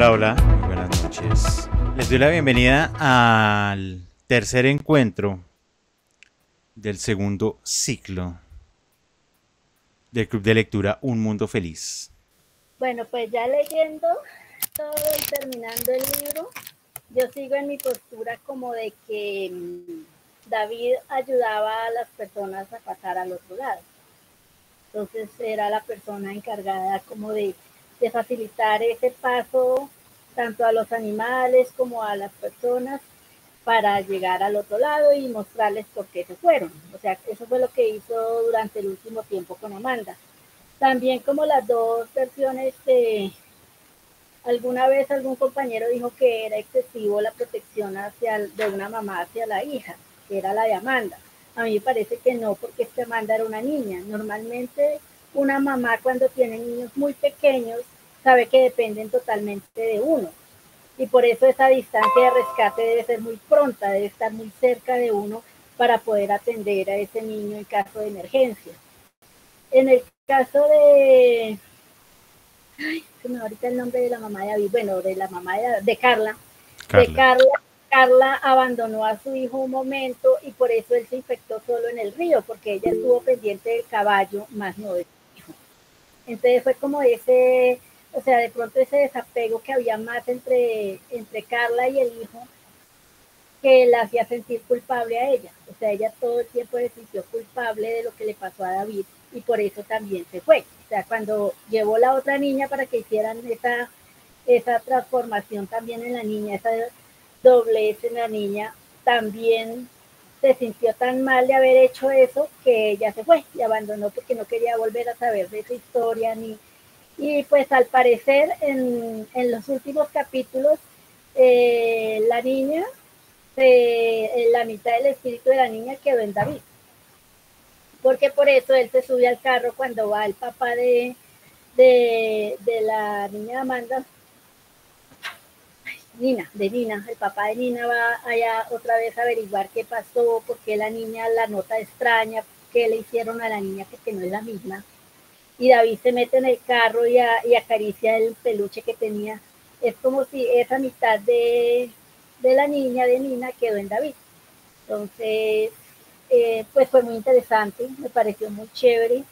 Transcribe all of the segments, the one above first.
Hola, hola, muy buenas noches. Les doy la bienvenida al tercer encuentro del segundo ciclo del Club de Lectura Un Mundo Feliz. Bueno, pues ya leyendo todo y terminando el libro, yo sigo en mi postura como de que David ayudaba a las personas a pasar al otro lado. Entonces era la persona encargada como de facilitar ese paso tanto a los animales como a las personas para llegar al otro lado y mostrarles por qué se fueron. O sea, eso fue lo que hizo durante el último tiempo con Amanda. También como las dos versiones alguna vez algún compañero dijo que era excesivo la protección de una mamá hacia la hija, que era la de Amanda. A mí me parece que no, porque esta Amanda era una niña. Normalmente una mamá cuando tiene niños muy pequeños sabe que dependen totalmente de uno. Y por eso esa distancia de rescate debe ser muy pronta, debe estar muy cerca de uno para poder atender a ese niño en caso de emergencia. En el caso se me va ahorita el nombre de la mamá de David, bueno, de la mamá Carla, de Carla. Carla, Carla abandonó a su hijo un momento y por eso él se infectó solo en el río, porque ella estuvo pendiente del caballo, más no de su hijo. Entonces fue como ese, o sea, de pronto ese desapego que había más entre Carla y el hijo, que la hacía sentir culpable a ella. O sea, ella todo el tiempo se sintió culpable de lo que le pasó a David y por eso también se fue. O sea, cuando llevó la otra niña para que hicieran esa transformación también en la niña, esa doblez en la niña, también se sintió tan mal de haber hecho eso que ella se fue y abandonó porque no quería volver a saber de esa historia ni y pues al parecer en los últimos capítulos la niña la mitad del espíritu de la niña quedó en David, porque por eso él se sube al carro cuando va el papá de la niña Amanda, Nina, el papá de Nina va allá otra vez a averiguar qué pasó, por qué la niña la nota extraña, qué le hicieron a la niña porque no es la misma. Y David se mete en el carro y acaricia el peluche que tenía. Es como si esa mitad de la niña de Nina quedó en David. Entonces, pues fue muy interesante, me pareció muy chévere.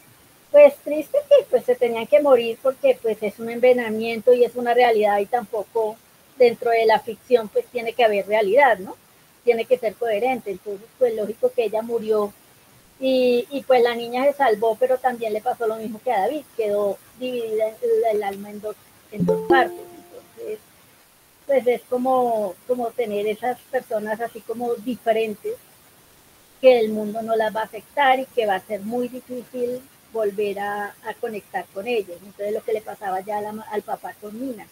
Pues triste que pues se tenían que morir porque pues es un envenenamiento y es una realidad y tampoco dentro de la ficción pues tiene que haber realidad, ¿no? Tiene que ser coherente. Entonces, pues lógico que ella murió y pues la niña se salvó, pero también le pasó lo mismo que a David, quedó dividida el alma en dos partes. Entonces, pues es como tener esas personas así como diferentes que el mundo no las va a afectar y que va a ser muy difícil volver a conectar con ellos. Entonces lo que le pasaba ya al papá con Nina.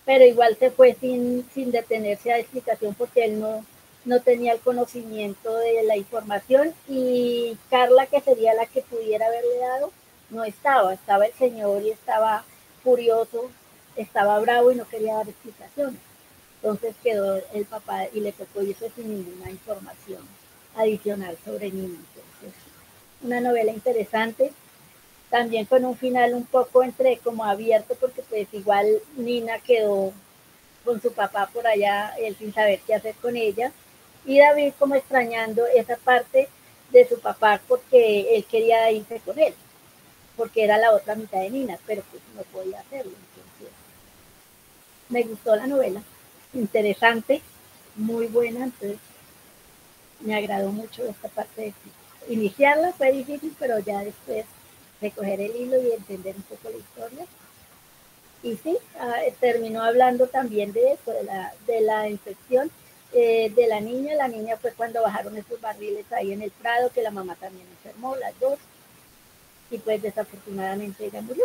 Pero igual se fue sin detenerse a explicación porque él no tenía el conocimiento de la información y Carla, que sería la que pudiera haberle dado, no estaba el señor y estaba furioso, estaba bravo y no quería dar explicaciones. Entonces quedó el papá y le tocó irse sin ninguna información adicional sobre Nina. Entonces, una novela interesante, también con un final un poco entre como abierto, porque pues igual Nina quedó con su papá por allá, él sin saber qué hacer con ella, y David como extrañando esa parte de su papá porque él quería irse con él, porque era la otra mitad de Nina, pero pues no podía hacerlo. Entonces, me gustó la novela, interesante, muy buena, entonces me agradó mucho esta parte de iniciarla, fue difícil, pero ya después recoger el hilo y entender un poco la historia. Y sí, terminó hablando también de eso, de la infección de la niña fue cuando bajaron esos barriles ahí en el Prado, que la mamá también enfermó, las dos, y pues desafortunadamente ella murió.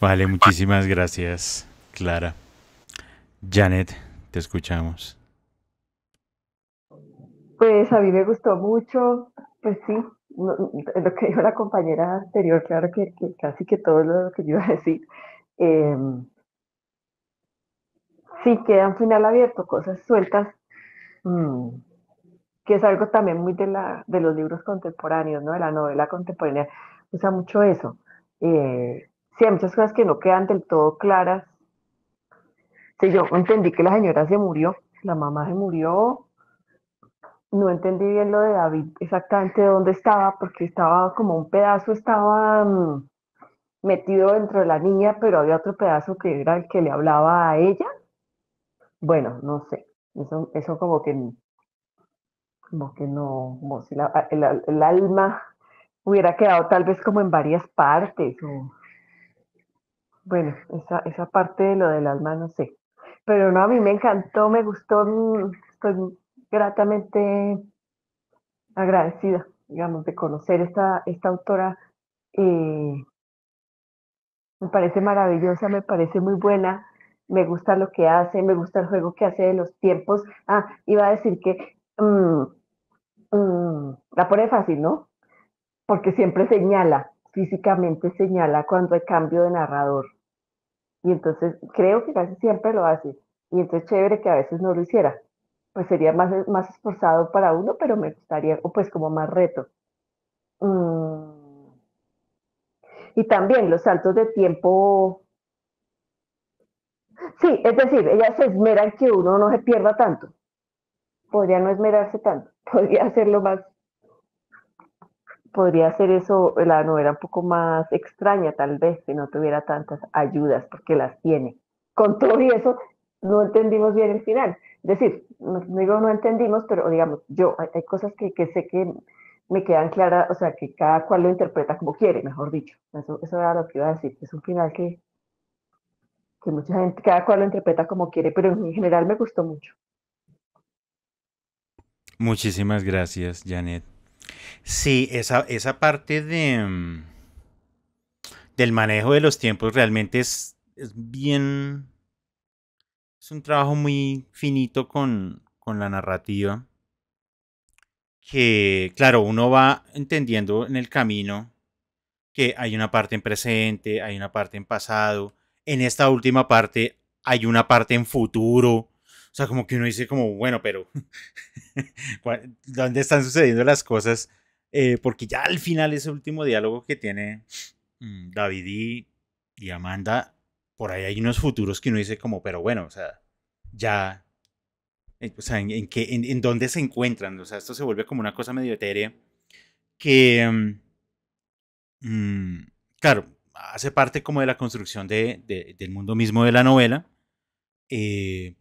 Vale, muchísimas gracias, Clara. Janet, te escuchamos. Pues a mí me gustó mucho, pues sí, lo que dijo la compañera anterior, claro que casi que todo lo que yo iba a decir. Eh, sí, queda un final abierto, cosas sueltas, mmm, que es algo también muy de los libros contemporáneos, ¿no? De la novela contemporánea, usa mucho eso. Eh, sí, hay muchas cosas que no quedan del todo claras. Sí, yo entendí que la señora se murió, la mamá se murió, no entendí bien lo de David, exactamente dónde estaba, porque estaba como un pedazo, estaba metido dentro de la niña, pero había otro pedazo que era el que le hablaba a ella. Bueno, no sé, eso como que no, como si el alma hubiera quedado tal vez como en varias partes, o bueno, esa parte de lo del alma, no sé. Pero no, a mí me encantó, me gustó, estoy gratamente agradecida, digamos, de conocer esta autora. eh, Me parece maravillosa, me parece muy buena, me gusta lo que hace, me gusta el juego que hace de los tiempos. Ah, iba a decir que la pone fácil, ¿no? Porque siempre señala, físicamente señala cuando hay cambio de narrador. Y entonces creo que casi siempre lo hace. Y entonces chévere que a veces no lo hiciera. Pues sería más esforzado para uno, pero me gustaría, o pues como más reto. Mm, y también los saltos de tiempo. Sí, es decir, ella se esmera en que uno no se pierda tanto. Podría no esmerarse tanto. Podría hacerlo más, podría hacer eso, la novela un poco más extraña tal vez, que no tuviera tantas ayudas, porque las tiene. Con todo y eso, no entendimos bien el final. Es decir, no digo no entendimos, pero digamos, hay cosas que sé que me quedan claras, o sea, que cada cual lo interpreta como quiere, mejor dicho. Eso era lo que iba a decir. Es un final que mucha gente, cada cual lo interpreta como quiere, pero en general me gustó mucho. Muchísimas gracias, Janet. Sí, esa parte del manejo de los tiempos realmente es bien. Es un trabajo muy finito con la narrativa. Que, claro, uno va entendiendo en el camino que hay una parte en presente, hay una parte en pasado. En esta última parte hay una parte en futuro. O sea, como que uno dice como, bueno, pero ¿dónde están sucediendo las cosas? Porque ya al final ese último diálogo que tiene David y Amanda, por ahí hay unos futuros que uno dice como, pero bueno, o sea, ya, o sea, en dónde se encuentran. O sea, esto se vuelve como una cosa medio etérea que, mm, claro, hace parte como de la construcción del mundo mismo de la novela.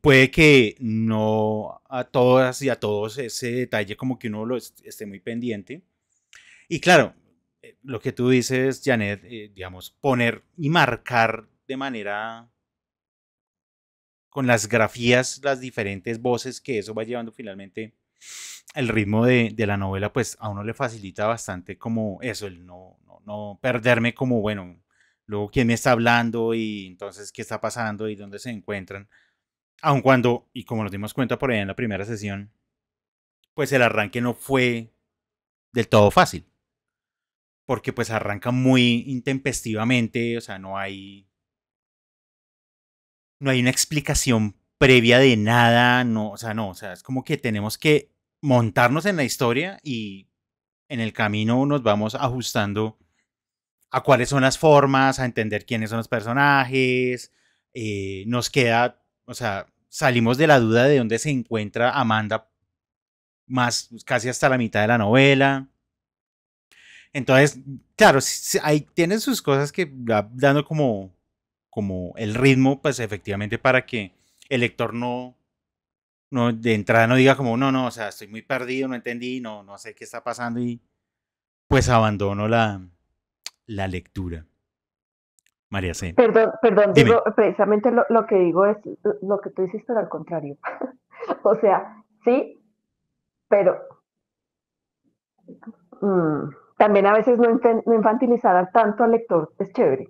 Puede que no a todas y a todos ese detalle como que uno esté muy pendiente. Y claro, lo que tú dices, Janet, digamos, poner y marcar de manera con las grafías, las diferentes voces que eso va llevando finalmente el ritmo de la novela, pues a uno le facilita bastante como eso, el no perderme como, bueno, luego quién me está hablando y entonces qué está pasando y dónde se encuentran. Aun cuando, y como nos dimos cuenta por ahí en la primera sesión, pues el arranque no fue del todo fácil, porque pues arranca muy intempestivamente, o sea, no hay una explicación previa de nada, no, o sea, no, o sea, es como que tenemos que montarnos en la historia y en el camino nos vamos ajustando a cuáles son las formas, a entender quiénes son los personajes, nos queda, o sea, salimos de la duda de dónde se encuentra Amanda más casi hasta la mitad de la novela. Entonces, claro, ahí tienen sus cosas que va dando como el ritmo, pues efectivamente para que el lector no de entrada no diga como, no, no, o sea, estoy muy perdido, no entendí, no sé qué está pasando y pues abandono la lectura. María C. Perdón, Dime. digo, precisamente lo que digo es lo que tú dices, pero al contrario. O sea, sí, pero también a veces no infantilizar tanto al lector es chévere.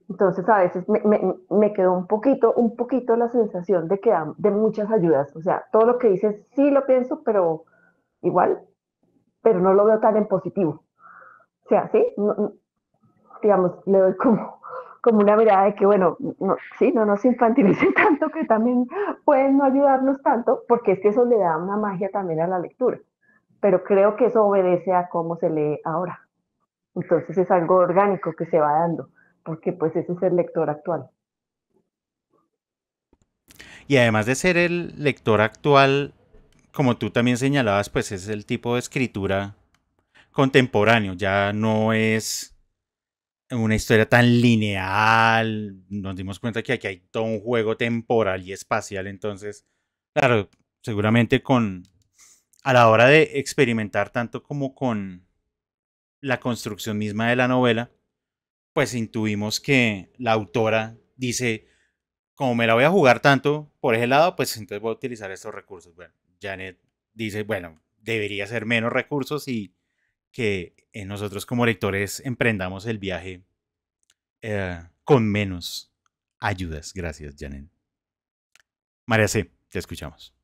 Entonces a veces me quedó un poquito la sensación de que da de muchas ayudas. O sea, todo lo que dices sí lo pienso, pero igual, pero no lo veo tan en positivo. O sea, sí, digamos, le doy como una mirada de que, bueno, no, sí, no nos infantilicen tanto, que también pueden no ayudarnos tanto, porque es que eso le da una magia también a la lectura. Pero creo que eso obedece a cómo se lee ahora. Entonces es algo orgánico que se va dando. porque pues ese es el lector actual. Y además de ser el lector actual, como tú también señalabas, pues es el tipo de escritura contemporáneo, ya no es una historia tan lineal. Nos dimos cuenta que aquí hay todo un juego temporal y espacial, entonces, claro, seguramente a la hora de experimentar tanto como con la construcción misma de la novela, pues intuimos que la autora dice, como me la voy a jugar tanto por ese lado, pues entonces voy a utilizar estos recursos. Bueno, Janet dice, bueno, debería ser menos recursos y que nosotros como lectores emprendamos el viaje con menos ayudas. Gracias, Janet. María C., te escuchamos.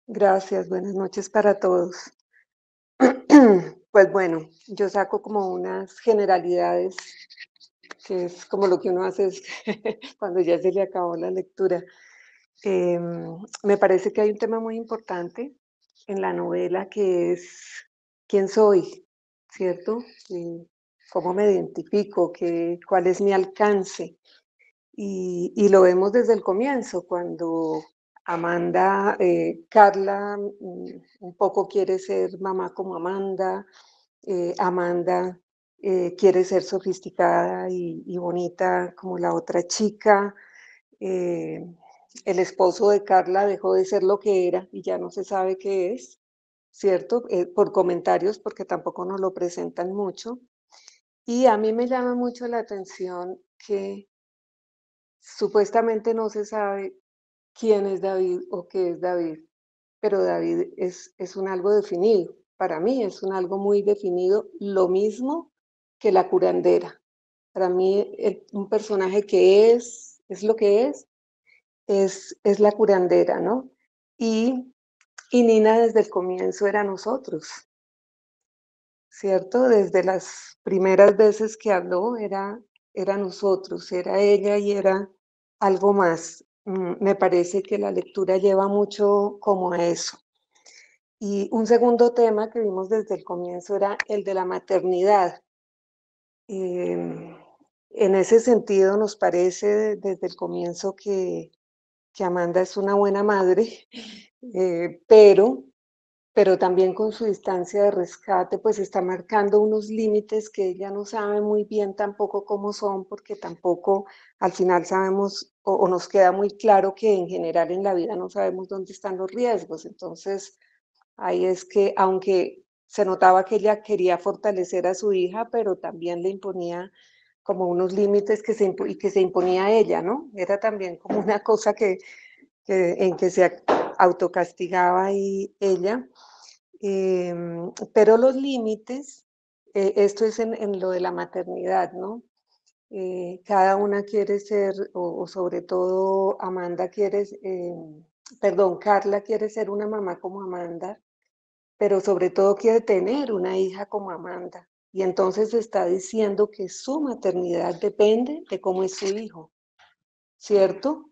Gracias, buenas noches para todos. Pues bueno, yo saco como unas generalidades, que es como lo que uno hace cuando ya se le acabó la lectura. Me parece que hay un tema muy importante en la novela que es quién soy, ¿cierto? ¿Cómo me identifico? ¿Cuál es mi alcance? Y lo vemos desde el comienzo, cuando Amanda, Carla un poco quiere ser mamá como Amanda, Amanda quiere ser sofisticada y bonita como la otra chica. eh, el esposo de Carla dejó de ser lo que era y ya no se sabe qué es, ¿cierto? Por comentarios, porque tampoco nos lo presentan mucho. Y a mí me llama mucho la atención que supuestamente no se sabe quién es David o qué es David, pero David es un algo definido. Para mí es un algo muy definido, lo mismo que la curandera. Para mí un personaje que es lo que es la curandera, ¿no? Y, y Nina desde el comienzo era nosotros, ¿cierto? Desde las primeras veces que habló era nosotros, era ella y era algo más. Me parece que la lectura lleva mucho como a eso. Y un segundo tema que vimos desde el comienzo era el de la maternidad. En ese sentido nos parece desde el comienzo que Amanda es una buena madre, pero también con su distancia de rescate, pues está marcando unos límites que ella no sabe muy bien tampoco cómo son, porque tampoco al final sabemos o nos queda muy claro que en general en la vida no sabemos dónde están los riesgos. Entonces, ahí es que, aunque se notaba que ella quería fortalecer a su hija, pero también le imponía como unos límites y que se imponía a ella, ¿no? Era también como una cosa en que se autocastigaba y ella. Pero los límites, esto es en lo de la maternidad, ¿no? Cada una quiere ser, o sobre todo Amanda quiere, perdón, Carla quiere ser una mamá como Amanda, pero sobre todo quiere tener una hija como Amanda. Y entonces está diciendo que su maternidad depende de cómo es su hijo, ¿cierto?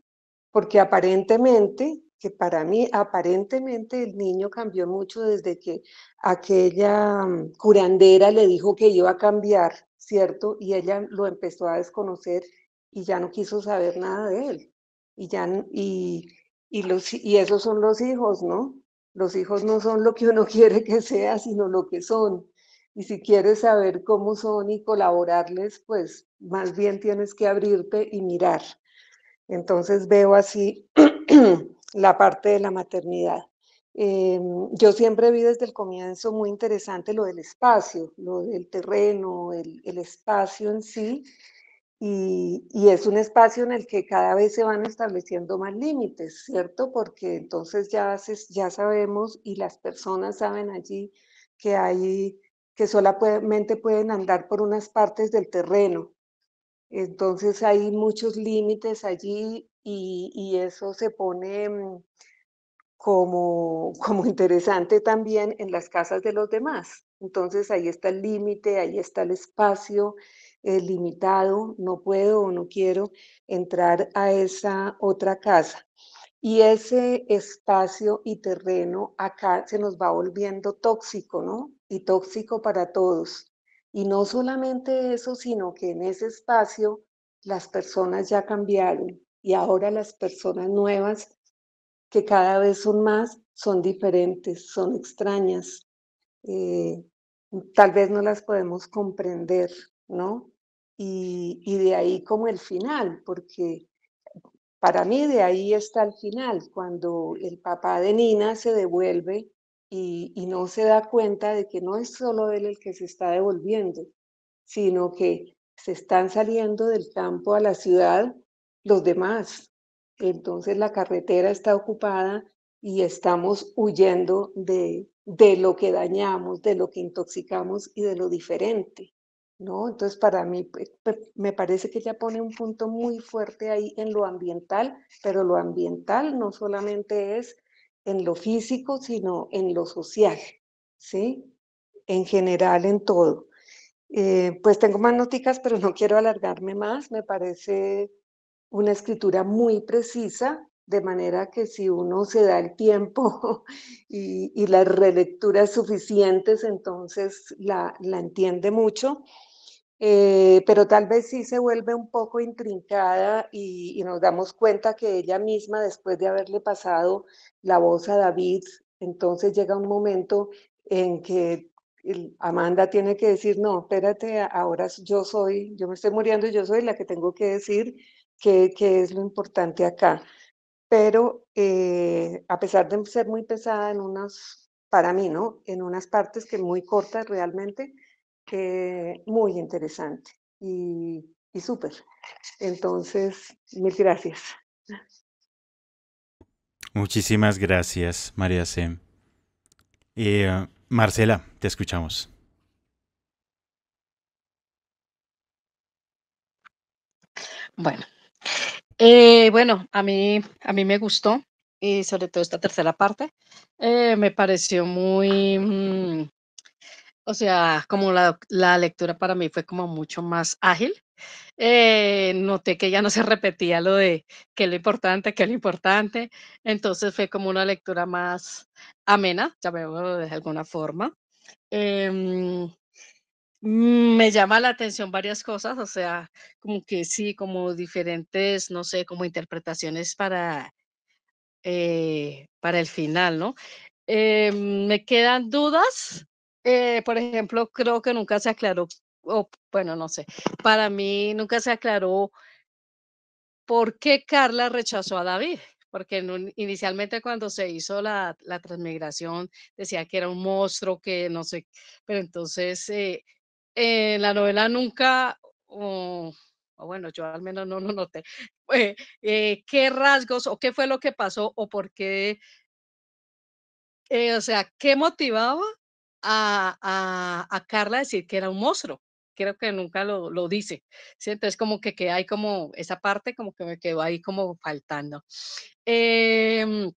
Porque aparentemente, que para mí aparentemente el niño cambió mucho desde que aquella curandera le dijo que iba a cambiar, ¿cierto? Y ella lo empezó a desconocer y ya no quiso saber nada de él. Y, ya, y esos son los hijos, ¿no? Los hijos no son lo que uno quiere que sea, sino lo que son. Y si quieres saber cómo son y colaborarles, pues más bien tienes que abrirte y mirar. Entonces veo así la parte de la maternidad. Yo siempre vi desde el comienzo muy interesante lo del espacio, lo del terreno, el espacio en sí, y es un espacio en el que cada vez se van estableciendo más límites, ¿cierto? Porque entonces ya sabemos y las personas saben allí que solamente pueden andar por unas partes del terreno. Entonces hay muchos límites allí y eso se pone como interesante también en las casas de los demás. Entonces ahí está el límite, ahí está el espacio limitado, no puedo o no quiero entrar a esa otra casa. Y ese espacio y terreno acá se nos va volviendo tóxico, ¿no? Y tóxico para todos. Y no solamente eso, sino que en ese espacio las personas ya cambiaron y ahora las personas nuevas, que cada vez son más, son diferentes, son extrañas. eh, Tal vez no las podemos comprender, ¿no? Y de ahí como el final, porque para mí de ahí está el final, cuando el papá de Nina se devuelve y no se da cuenta de que no es solo él el que se está devolviendo, sino que se están saliendo del campo a la ciudad los demás. Entonces la carretera está ocupada y estamos huyendo de lo que dañamos, de lo que intoxicamos y de lo diferente, ¿no? Entonces para mí me parece que ella pone un punto muy fuerte ahí en lo ambiental, pero lo ambiental no solamente es en lo físico, sino en lo social, ¿sí? En general, en todo. Pues tengo más noticas, pero no quiero alargarme más. Me parece una escritura muy precisa, de manera que si uno se da el tiempo y las relecturas suficientes, entonces la entiende mucho. Pero tal vez sí se vuelve un poco intrincada y nos damos cuenta que ella misma, después de haberle pasado la voz a David, entonces llega un momento en que Amanda tiene que decir, no, espérate, ahora yo me estoy muriendo y yo soy la que tengo que decir qué es lo importante acá. Pero a pesar de ser muy pesada en unas, para mí, ¿no? En unas partes que muy cortas realmente, muy interesante y súper. Entonces, mil gracias. Muchísimas gracias, María Sem. Marcela, te escuchamos. Bueno, bueno, a mí me gustó y sobre todo esta tercera parte me pareció muy, o sea, como la lectura para mí fue como mucho más ágil. Noté que ya no se repetía lo de qué es lo importante, qué es lo importante. Entonces fue como una lectura más amena, llamémoslo de alguna forma. Em, Me llama la atención varias cosas, o sea, como que sí, como diferentes, no sé, como interpretaciones para el final, ¿no? Me quedan dudas. Por ejemplo, creo que nunca se aclaró, o bueno, no sé, para mí nunca se aclaró por qué Carla rechazó a David, porque inicialmente cuando se hizo la transmigración decía que era un monstruo, que no sé, pero entonces en la novela nunca, o bueno, yo al menos no lo noté, qué rasgos o qué fue lo que pasó o por qué, o sea, qué motivaba a Carla a decir que era un monstruo. Creo que nunca lo dice, ¿sí? Entonces como que queda ahí como esa parte como que me quedó ahí como faltando. Em,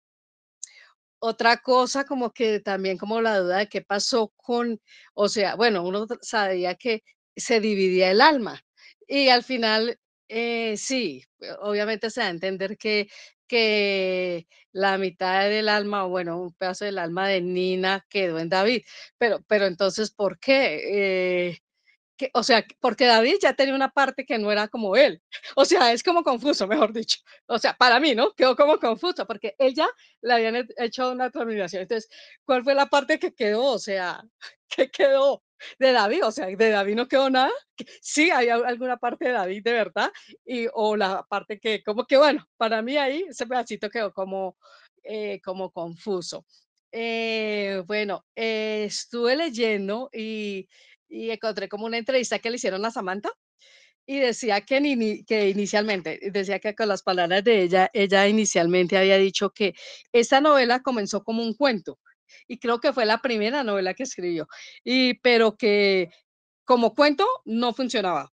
Otra cosa como que también como la duda de qué pasó con, o sea, bueno, uno sabía que se dividía el alma y al final, sí, obviamente se da a entender que la mitad del alma, o bueno, un pedazo del alma de Nina quedó en David, pero entonces, ¿por qué? O sea, porque David ya tenía una parte que no era como él. O sea, es como confuso, mejor dicho. O sea, para mí, ¿no? Quedó como confuso, porque ella le habían hecho una transmigración. Entonces, ¿cuál fue la parte que quedó? O sea, ¿qué quedó de David? O sea, de David no quedó nada. Sí, hay alguna parte de David de verdad, o la parte que, como que bueno, para mí ahí ese pedacito quedó como confuso. Bueno, estuve leyendo y encontré como una entrevista que le hicieron a Samantha y decía que inicialmente, decía que con las palabras de ella, ella inicialmente había dicho que esta novela comenzó como un cuento y creo que fue la primera novela que escribió, pero que como cuento no funcionaba,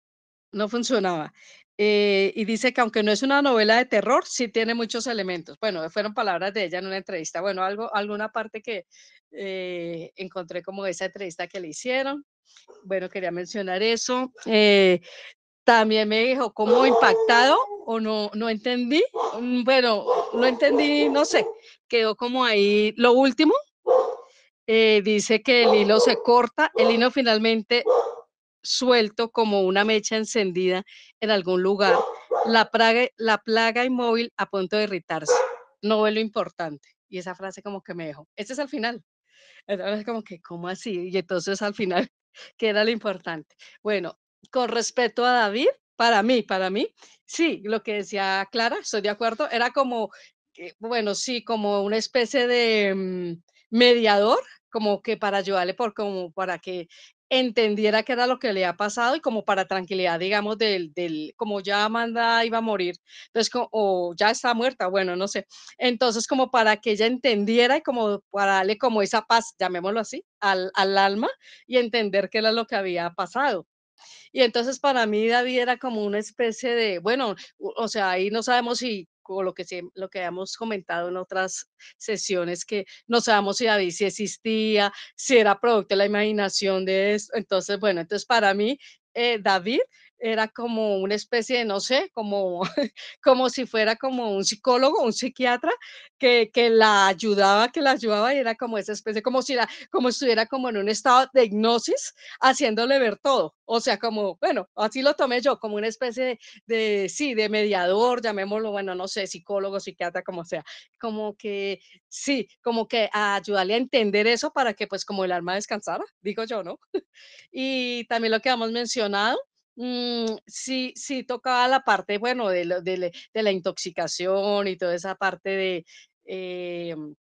no funcionaba. Y dice que aunque no es una novela de terror, sí tiene muchos elementos. Bueno, fueron palabras de ella en una entrevista. Bueno, alguna parte que encontré como esa entrevista que le hicieron. Bueno, quería mencionar eso. También me dijo cómo impactado o no entendí. Bueno, no entendí, no sé, quedó como ahí lo último. Dice que el hilo se corta, el hilo finalmente suelto como una mecha encendida en algún lugar, la plaga inmóvil a punto de irritarse, no ve lo importante. Y esa frase como que me dejó. Este es el final. Entonces, como que, ¿cómo así? Y entonces al final, ¿qué era lo importante? Bueno, con respecto a David, para mí, sí, lo que decía Clara, estoy de acuerdo, era como, bueno, sí, como una especie de mediador, como que para ayudarle, como para que entendiera qué era lo que le ha pasado y como para tranquilidad, digamos, como ya Amanda iba a morir, entonces, o ya está muerta, bueno, no sé, entonces, como para que ella entendiera y como para darle como esa paz, llamémoslo así, al alma y entender qué era lo que había pasado. Y entonces para mí David era como una especie de, bueno, o sea, ahí no sabemos si, como lo que habíamos comentado en otras sesiones, que no sabemos si David sí existía, si era producto de la imaginación de esto. Entonces, bueno, entonces para mí David era como una especie de, no sé, como, como si fuera como un psicólogo, un psiquiatra que la ayudaba y era como esa especie, como estuviera como en un estado de hipnosis haciéndole ver todo. O sea, como, bueno, así lo tomé yo, como una especie sí, de mediador, llamémoslo, bueno, no sé, psicólogo, psiquiatra, como sea, como que, sí, como que a ayudarle a entender eso para que pues como el alma descansara, digo yo, ¿no? Y también lo que hemos mencionado, sí, sí tocaba la parte, bueno, de la intoxicación y toda esa parte em,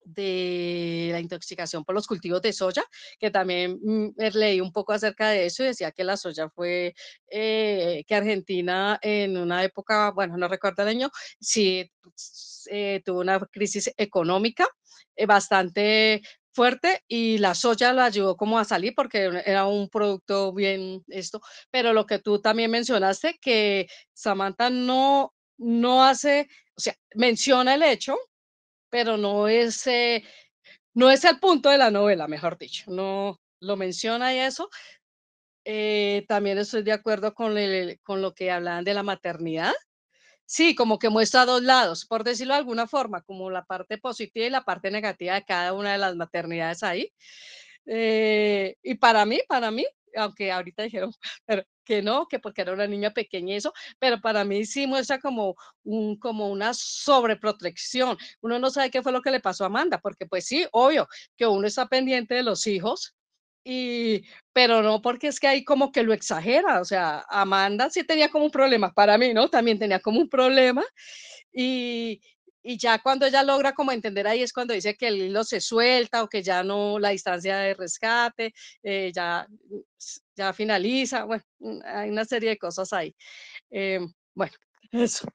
de la intoxicación por los cultivos de soya, que también leí un poco acerca de eso y decía que la soya fue, que Argentina en una época, bueno, no recuerdo el año, sí tuvo una crisis económica bastante fuerte y la soya la ayudó como a salir porque era un producto bien esto, pero lo que tú también mencionaste, que Samantha no hace, o sea, menciona el hecho, pero no es el punto de la novela, mejor dicho, no lo menciona y eso. También estoy de acuerdo con lo que hablaban de la maternidad. Sí, como que muestra 2 lados, por decirlo de alguna forma, como la parte positiva y la parte negativa de cada una de las maternidades ahí. Y para mí, aunque ahorita dijeron pero que no, que porque era una niña pequeña y eso, pero para mí sí muestra como una sobreprotección. Uno no sabe qué fue lo que le pasó a Amanda, porque pues sí, obvio que uno está pendiente de los hijos, y pero no porque es que ahí como que lo exagera, o sea, Amanda sí tenía como un problema, para mí, ¿no? También tenía como un problema, y y ya cuando ella logra como entender ahí es cuando dice que el hilo se suelta o que ya no la distancia de rescate, ya finaliza, bueno, hay una serie de cosas ahí. Bueno, eso.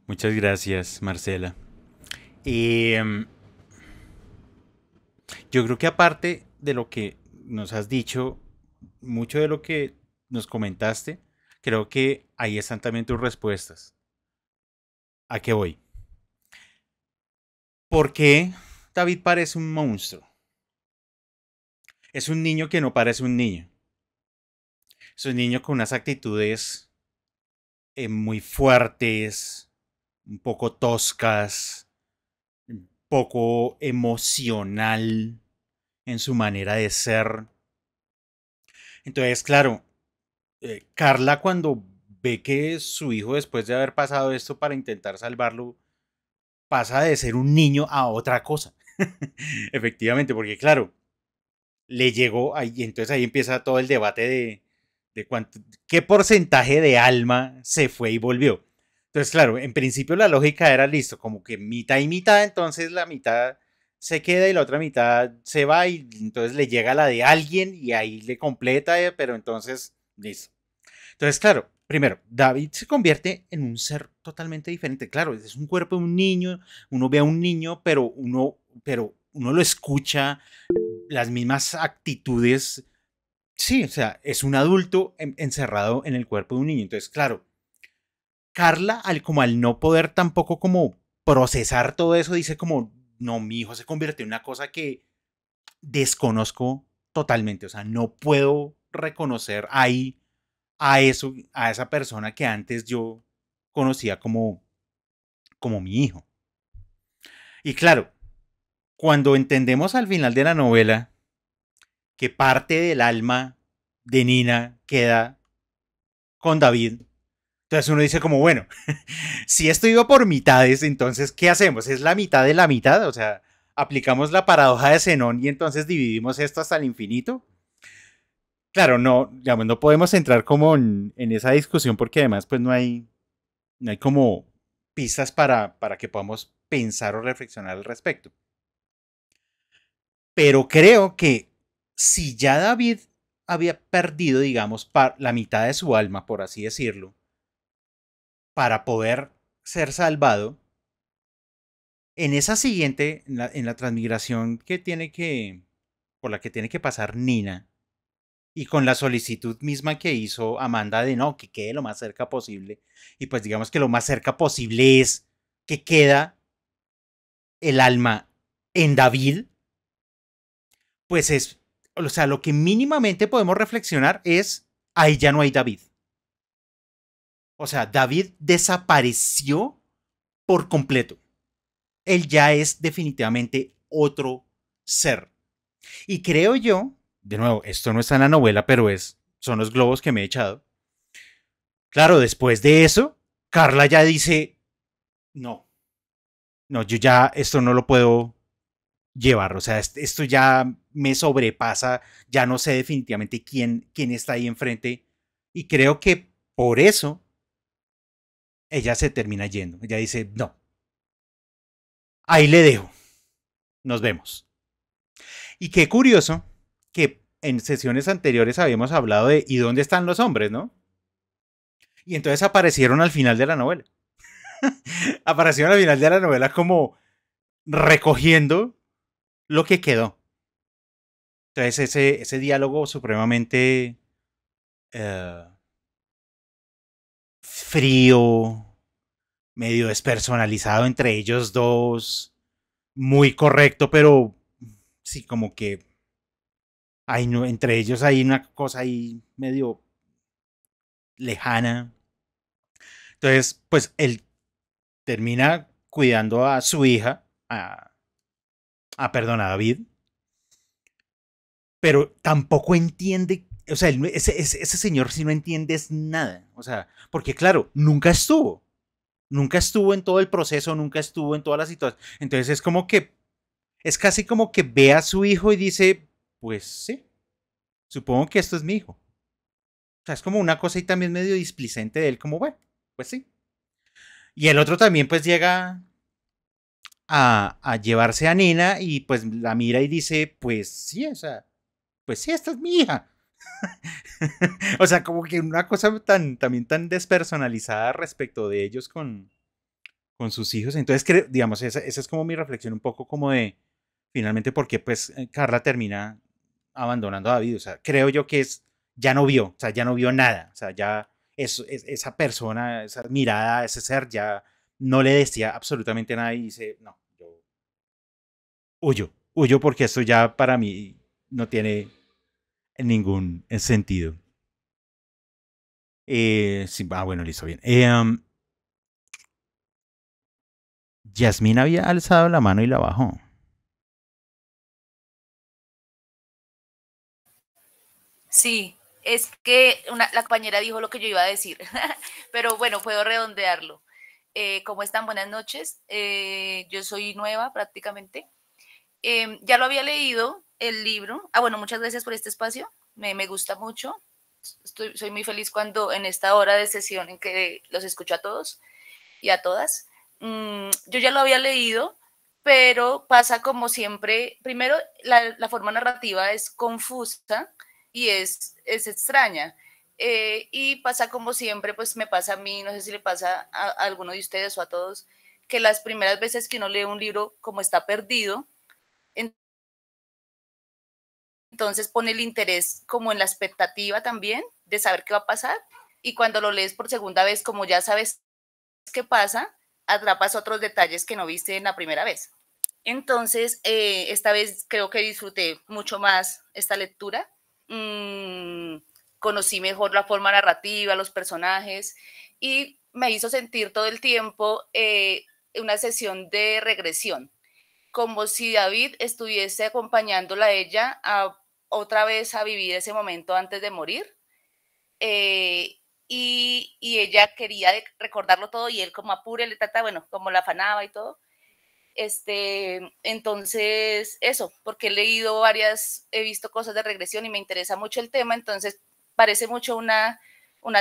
Muchas gracias, Marcela. Y yo creo que aparte de lo que nos has dicho, mucho de lo que nos comentaste, creo que ahí están también tus respuestas. ¿A qué voy? ¿Por qué David parece un monstruo? Es un niño que no parece un niño. Es un niño con unas actitudes muy fuertes, un poco toscas, un poco emocional en su manera de ser. Entonces, claro, Carla cuando ve que su hijo, después de haber pasado esto para intentar salvarlo, pasa de ser un niño a otra cosa. Efectivamente, porque claro, le llegó ahí, y entonces ahí empieza todo el debate de qué porcentaje de alma se fue y volvió. Entonces, claro, en principio la lógica era listo, como que mitad y mitad, entonces la mitad se queda y la otra mitad se va y entonces le llega la de alguien y ahí le completa, pero entonces, listo. Entonces, claro, primero, David se convierte en un ser totalmente diferente. Claro, es un cuerpo de un niño, uno ve a un niño, pero uno lo escucha, las mismas actitudes. Sí, o sea, es un adulto encerrado en el cuerpo de un niño. Entonces, claro, Carla, como al no poder tampoco como procesar todo eso, dice como, no, mi hijo se convirtió en una cosa que desconozco totalmente. O sea, no puedo reconocer ahí a eso, a esa persona que antes yo conocía como mi hijo. Y claro, cuando entendemos al final de la novela que parte del alma de Nina queda con David. Entonces uno dice como, bueno, si esto iba por mitades, entonces, ¿qué hacemos? ¿Es la mitad de la mitad? O sea, aplicamos la paradoja de Zenón y entonces dividimos esto hasta el infinito. Claro, no, digamos, no podemos entrar como en esa discusión porque además pues no hay como pistas para que podamos pensar o reflexionar al respecto. Pero creo que si ya David había perdido, digamos, la mitad de su alma, por así decirlo, para poder ser salvado, en esa siguiente, en la transmigración por la que tiene que pasar Nina, y con la solicitud misma que hizo Amanda de no, que quede lo más cerca posible, y pues digamos que lo más cerca posible es que queda el alma en David, pues o sea, lo que mínimamente podemos reflexionar es, ahí ya no hay David. O sea, David desapareció por completo. Él ya es definitivamente otro ser. Y creo yo, de nuevo, esto no está en la novela, pero son los globos que me he echado. Claro, después de eso, Carla ya dice, no, no, yo ya esto no lo puedo llevar, o sea, esto ya me sobrepasa, ya no sé definitivamente quién está ahí enfrente y creo que por eso ella se termina yendo, ella dice, no, ahí le dejo, nos vemos. Y qué curioso que en sesiones anteriores habíamos hablado de ¿y dónde están los hombres, no? Y entonces aparecieron al final de la novela. Aparecieron al final de la novela como recogiendo lo que quedó. Entonces ese diálogo supremamente frío, medio despersonalizado entre ellos dos, muy correcto, pero sí, como que hay, no, entre ellos hay una cosa ahí medio lejana. Entonces, pues él termina cuidando a su hija, perdón, a David, pero tampoco entiende, o sea, ese señor sí no entiende nada, o sea, porque claro, nunca estuvo en todo el proceso, nunca estuvo en todas las situaciones, entonces es como que, es casi como que ve a su hijo y dice, pues sí, supongo que esto es mi hijo. O sea, es como una cosa y también medio displicente de él, como, bueno, pues sí. Y el otro también pues llega a llevarse a Nina y pues la mira y dice, pues sí, o sea, pues sí, esta es mi hija. O sea, como que una cosa también tan despersonalizada respecto de ellos con sus hijos. Entonces, digamos, esa es como mi reflexión un poco como de, finalmente, por qué pues Carla termina abandonando a David. O sea, creo yo que ya no vio, o sea, ya no vio nada. O sea, ya esa persona, esa mirada, ese ser ya no le decía absolutamente nada y dice, no, yo huyo porque esto ya para mí no tiene ningún sentido. Sí, bueno, listo, bien. Yasmín había alzado la mano y la bajó. Sí, es que la compañera dijo lo que yo iba a decir, pero bueno, puedo redondearlo. ¿Cómo están? Buenas noches. Yo soy nueva prácticamente. Ya lo había leído el libro. Bueno, muchas gracias por este espacio. Me gusta mucho. Soy muy feliz cuando en esta hora de sesión en que los escucho a todos y a todas. Yo ya lo había leído, pero pasa como siempre. Primero, la forma narrativa es confusa y es extraña. Y pasa como siempre, pues me pasa a mí, no sé si le pasa a alguno de ustedes o a todos, que las primeras veces que uno lee un libro como está perdido, entonces pone el interés como en la expectativa también de saber qué va a pasar, y cuando lo lees por segunda vez, como ya sabes qué pasa, atrapas otros detalles que no viste en la primera vez. Entonces, esta vez creo que disfruté mucho más esta lectura. Conocí mejor la forma narrativa, los personajes, y me hizo sentir todo el tiempo una sesión de regresión, como si David estuviese acompañándola a ella a otra vez a vivir ese momento antes de morir. Y ella quería recordarlo todo y él como apúrele, bueno, como la afanaba y todo. Entonces, eso, porque he visto cosas de regresión y me interesa mucho el tema, entonces parece mucho una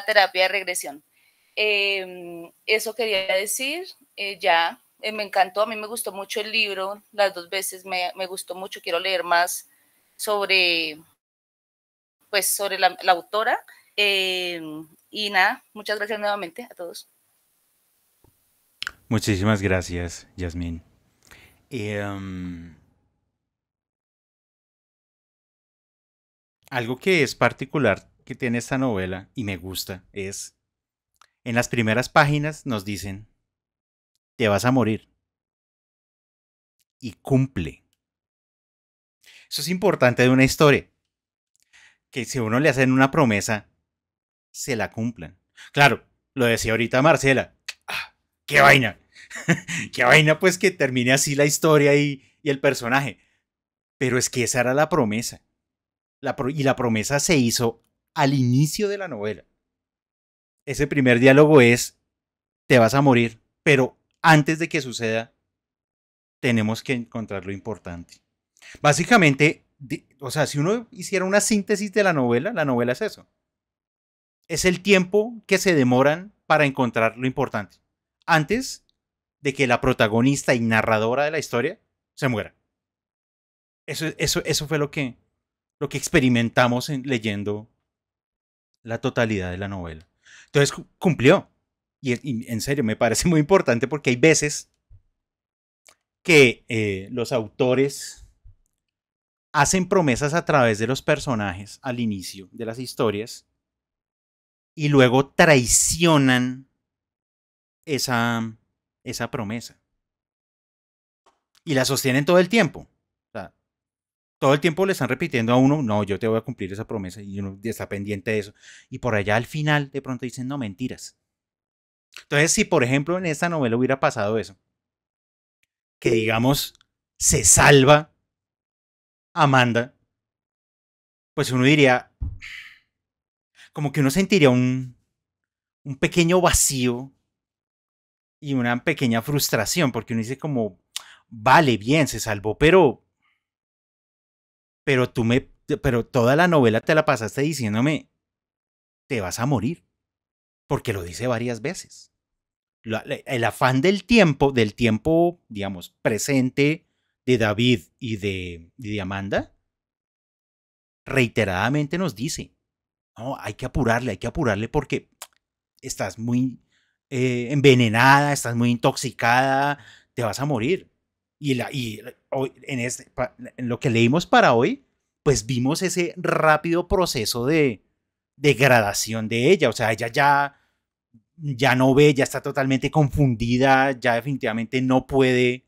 terapia de regresión. Eso quería decir, me encantó, a mí me gustó mucho el libro, las 2 veces me gustó mucho, quiero leer más sobre la autora. Y nada, muchas gracias nuevamente a todos. Muchísimas gracias, Yasmín. Algo que es particular que tiene esta novela y me gusta es, en las primeras páginas nos dicen, te vas a morir. Y cumple. Eso es importante de una historia. Que si a uno le hacen una promesa, se la cumplan. Claro, lo decía ahorita Marcela. ¡Qué vaina! ¡Qué vaina pues que termine así la historia y el personaje! Pero es que esa era la promesa. Y la promesa se hizo al inicio de la novela. Ese primer diálogo es, te vas a morir, pero antes de que suceda, tenemos que encontrar lo importante. Básicamente, o sea, si uno hiciera una síntesis de la novela es eso. Es el tiempo que se demoran para encontrar lo importante. Antes de que la protagonista y narradora de la historia se muera. Eso fue lo que experimentamos leyendo la totalidad de la novela. Entonces cumplió. Y en serio, me parece muy importante porque hay veces que los autores hacen promesas a través de los personajes al inicio de las historias y luego traicionan esa promesa. Y la sostienen todo el tiempo. O sea, todo el tiempo le están repitiendo a uno, no, yo te voy a cumplir esa promesa, y uno está pendiente de eso. Y por allá al final de pronto dicen, no, mentiras. Entonces, si por ejemplo en esta novela hubiera pasado eso, que digamos se salva Amanda, pues uno diría, como que uno sentiría un pequeño vacío y una pequeña frustración, porque uno dice como, vale, bien, se salvó, pero toda la novela te la pasaste diciéndome, te vas a morir, porque lo dice varias veces. El afán del tiempo, digamos, presente de David y de Amanda, reiteradamente nos dice, no, hay que apurarle porque estás muy envenenada, estás muy intoxicada, te vas a morir. Y en lo que leímos para hoy, pues vimos ese rápido proceso de degradación de ella. O sea, ella ya no ve, ya está totalmente confundida, ya definitivamente no puede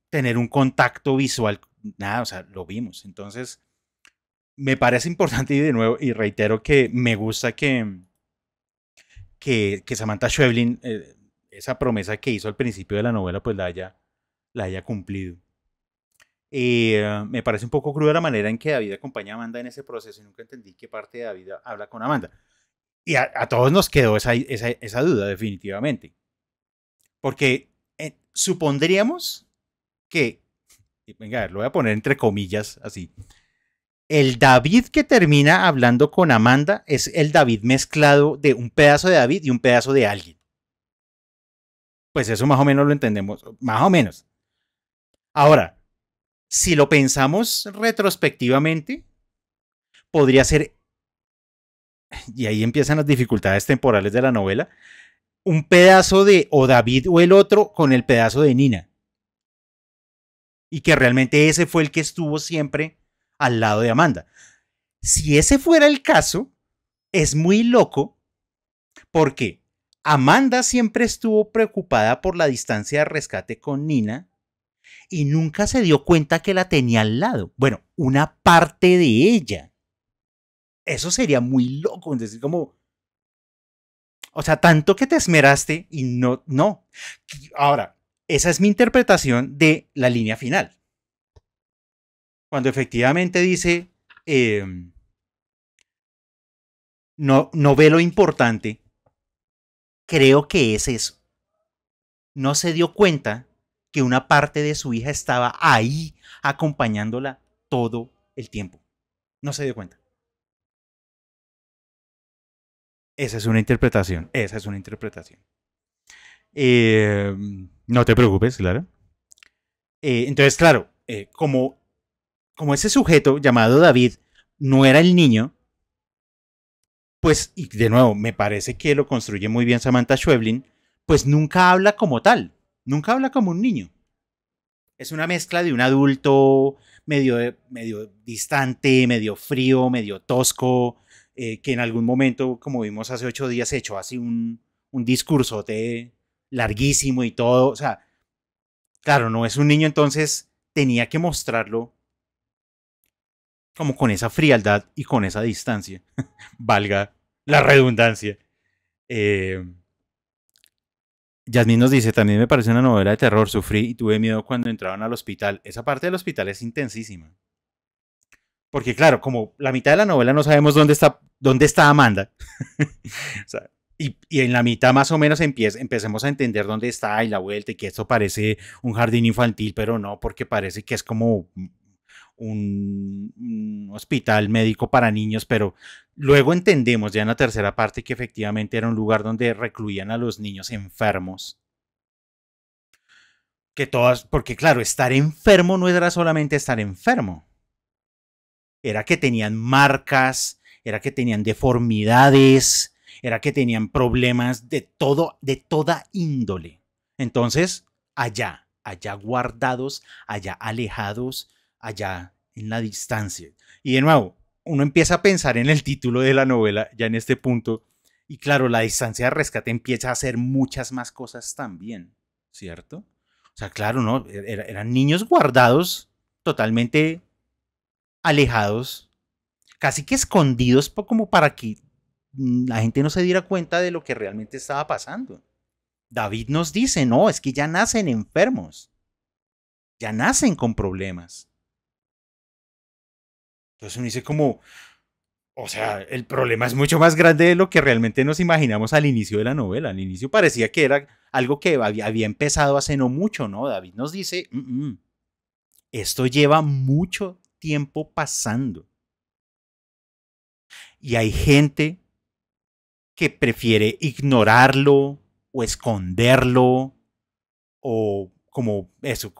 tener un contacto visual, nada, o sea, lo vimos. Entonces, me parece importante y de nuevo, y reitero que me gusta que Samantha Schweblin, esa promesa que hizo al principio de la novela, pues la haya cumplido. Me parece un poco cruda la manera en que David acompaña a Amanda en ese proceso y nunca entendí qué parte de David habla con Amanda. Y a todos nos quedó esa duda, definitivamente. Porque supondríamos que, venga, lo voy a poner entre comillas así, el David que termina hablando con Amanda es el David mezclado de un pedazo de David y un pedazo de alguien. Pues eso más o menos lo entendemos, más o menos. Ahora, si lo pensamos retrospectivamente, podría ser, y ahí empiezan las dificultades temporales de la novela, un pedazo de o David o el otro con el pedazo de Nina. Y que realmente ese fue el que estuvo siempre al lado de Amanda. Si ese fuera el caso, es muy loco porque Amanda siempre estuvo preocupada por la distancia de rescate con Nina y nunca se dio cuenta que la tenía al lado. Bueno, una parte de ella. Eso sería muy loco, es decir, como, o sea, tanto que te esmeraste y no. Ahora, esa es mi interpretación de la línea final. Cuando efectivamente dice, eh, no ve lo importante, creo que es eso. No se dio cuenta que una parte de su hija estaba ahí acompañándola todo el tiempo. No se dio cuenta. Esa es una interpretación. Esa es una interpretación. No te preocupes, claro. Entonces, claro, como ese sujeto llamado David no era el niño, pues, y de nuevo, me parece que lo construye muy bien Samantha Schweblin, pues nunca habla como tal, nunca habla como un niño. Es una mezcla de un adulto medio distante, medio frío, medio tosco, que en algún momento, como vimos hace 8 días, echó así un discursote larguísimo y todo. O sea, claro, no es un niño, entonces tenía que mostrarlo como con esa frialdad y con esa distancia. Valga la redundancia. Eh, Yasmín nos dice, también me parece una novela de terror, sufrí y tuve miedo cuando entraban al hospital. Esa parte del hospital es intensísima. Porque claro, como la mitad de la novela no sabemos dónde está Amanda. O sea, y en la mitad más o menos empecemos a entender dónde está y la vuelta y que esto parece un jardín infantil, pero no, porque parece que es como un hospital médico para niños, pero luego entendemos ya en la tercera parte que efectivamente era un lugar donde recluían a los niños enfermos. Porque claro, estar enfermo no era solamente estar enfermo, era que tenían marcas, era que tenían deformidades, era que tenían problemas de toda índole. Entonces, allá guardados, allá alejados, allá en la distancia. Y de nuevo, uno empieza a pensar en el título de la novela ya en este punto, y claro, la distancia de rescate empieza a hacer muchas más cosas también, ¿cierto? O sea, claro, ¿no? Eran niños guardados totalmente alejados, casi que escondidos como para que la gente no se diera cuenta de lo que realmente estaba pasando. David nos dice, no, es que ya nacen enfermos, ya nacen con problemas. Entonces uno dice como, o sea, el problema es mucho más grande de lo que realmente nos imaginamos al inicio de la novela. Al inicio parecía que era algo que había empezado hace no mucho, ¿no? David nos dice, esto lleva mucho tiempo pasando. Y hay gente que prefiere ignorarlo o esconderlo o como eso,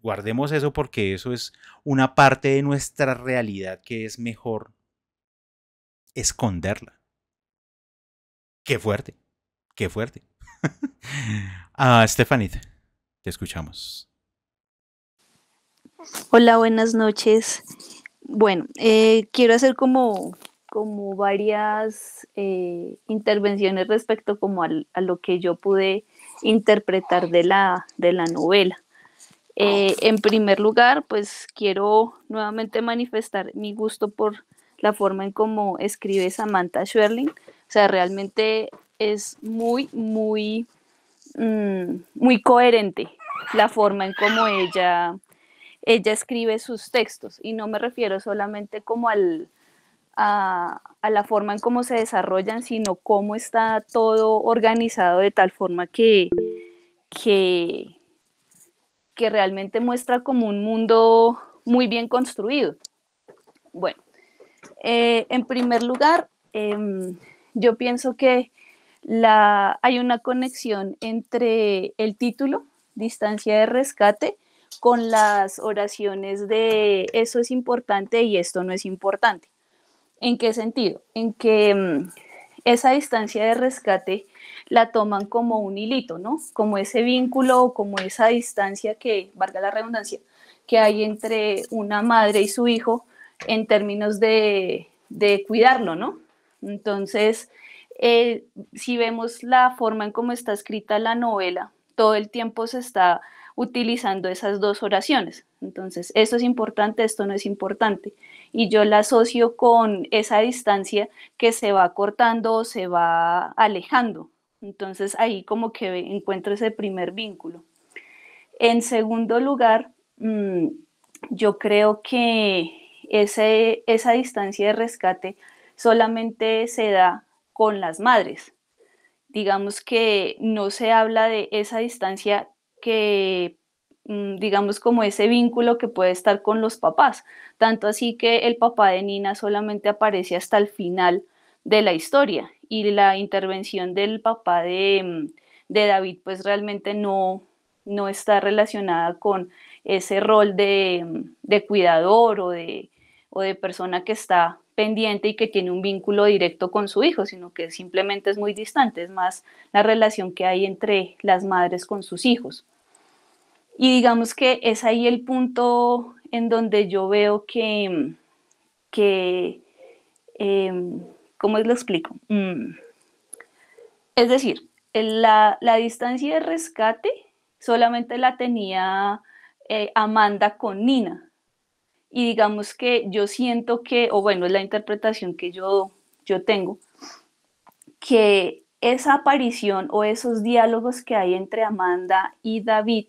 guardemos eso porque eso es una parte de nuestra realidad que es mejor esconderla. Qué fuerte, qué fuerte. Stephanie, te escuchamos. Hola, buenas noches. Bueno, quiero hacer como varias intervenciones respecto como a lo que yo pude interpretar de la novela. En primer lugar, pues quiero nuevamente manifestar mi gusto por la forma en cómo escribe Samantha Schweblin. O sea, realmente es muy coherente la forma en cómo ella escribe sus textos, y no me refiero solamente como a la forma en cómo se desarrollan, sino cómo está todo organizado de tal forma que realmente muestra como un mundo muy bien construido. Bueno, en primer lugar, yo pienso que hay una conexión entre el título, Distancia de Rescate, con las oraciones de eso es importante y esto no es importante. ¿En qué sentido? En que esa distancia de rescate la toman como un hilito, ¿no? Como ese vínculo, como esa distancia que, valga la redundancia, que hay entre una madre y su hijo en términos de cuidarlo, ¿no? Entonces, si vemos la forma en cómo está escrita la novela, todo el tiempo se está utilizando esas dos oraciones. Entonces, esto es importante, esto no es importante. Y yo la asocio con esa distancia que se va cortando o se va alejando. Entonces, ahí como que encuentro ese primer vínculo. En segundo lugar, yo creo que esa distancia de rescate solamente se da con las madres. Digamos que no se habla de esa distancia que, digamos, como ese vínculo que puede estar con los papás. Tanto así que el papá de Nina solamente aparece hasta el final de la historia y la intervención del papá de David pues realmente no está relacionada con ese rol de cuidador o de persona que está pendiente y que tiene un vínculo directo con su hijo, sino que simplemente es muy distante, es más la relación que hay entre las madres con sus hijos. Y digamos que es ahí el punto en donde yo veo que ¿cómo lo explico? Es decir, la distancia de rescate solamente la tenía Amanda con Nina. Y digamos que yo siento que, o bueno, es la interpretación que yo tengo, que esa aparición o esos diálogos que hay entre Amanda y David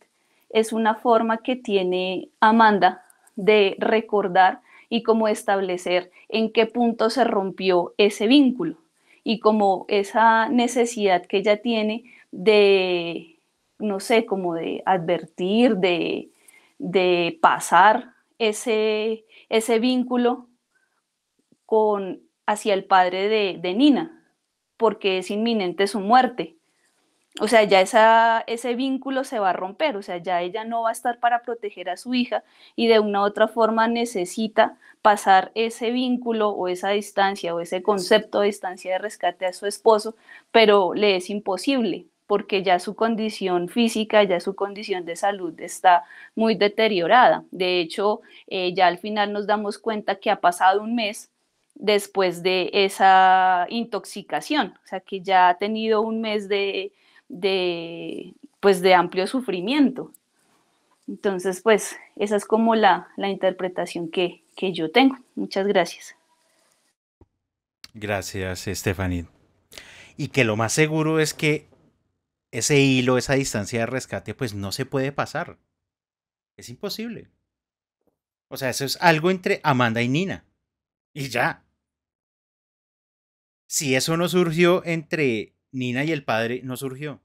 es una forma que tiene Amanda de recordar y como establecer en qué punto se rompió ese vínculo y como esa necesidad que ella tiene de, no sé, como de advertir, de pasar ese vínculo con, hacia el padre de Nina, porque es inminente su muerte. O sea, ya ese vínculo se va a romper, o sea, ya ella no va a estar para proteger a su hija y de una u otra forma necesita pasar ese vínculo o esa distancia o ese concepto de distancia de rescate a su esposo, pero le es imposible porque ya su condición física, ya su condición de salud está muy deteriorada. De hecho, ya al final nos damos cuenta que ha pasado un mes después de esa intoxicación, o sea, que ya ha tenido un mes pues de amplio sufrimiento. Entonces, pues esa es como la interpretación que yo tengo. Muchas gracias. Gracias, Stephanie. Y que lo más seguro es que ese hilo, esa distancia de rescate, pues no se puede pasar. Es imposible. O sea, eso es algo entre Amanda y Nina. Y ya. Si eso no surgió entre Nina y el padre, no surgió.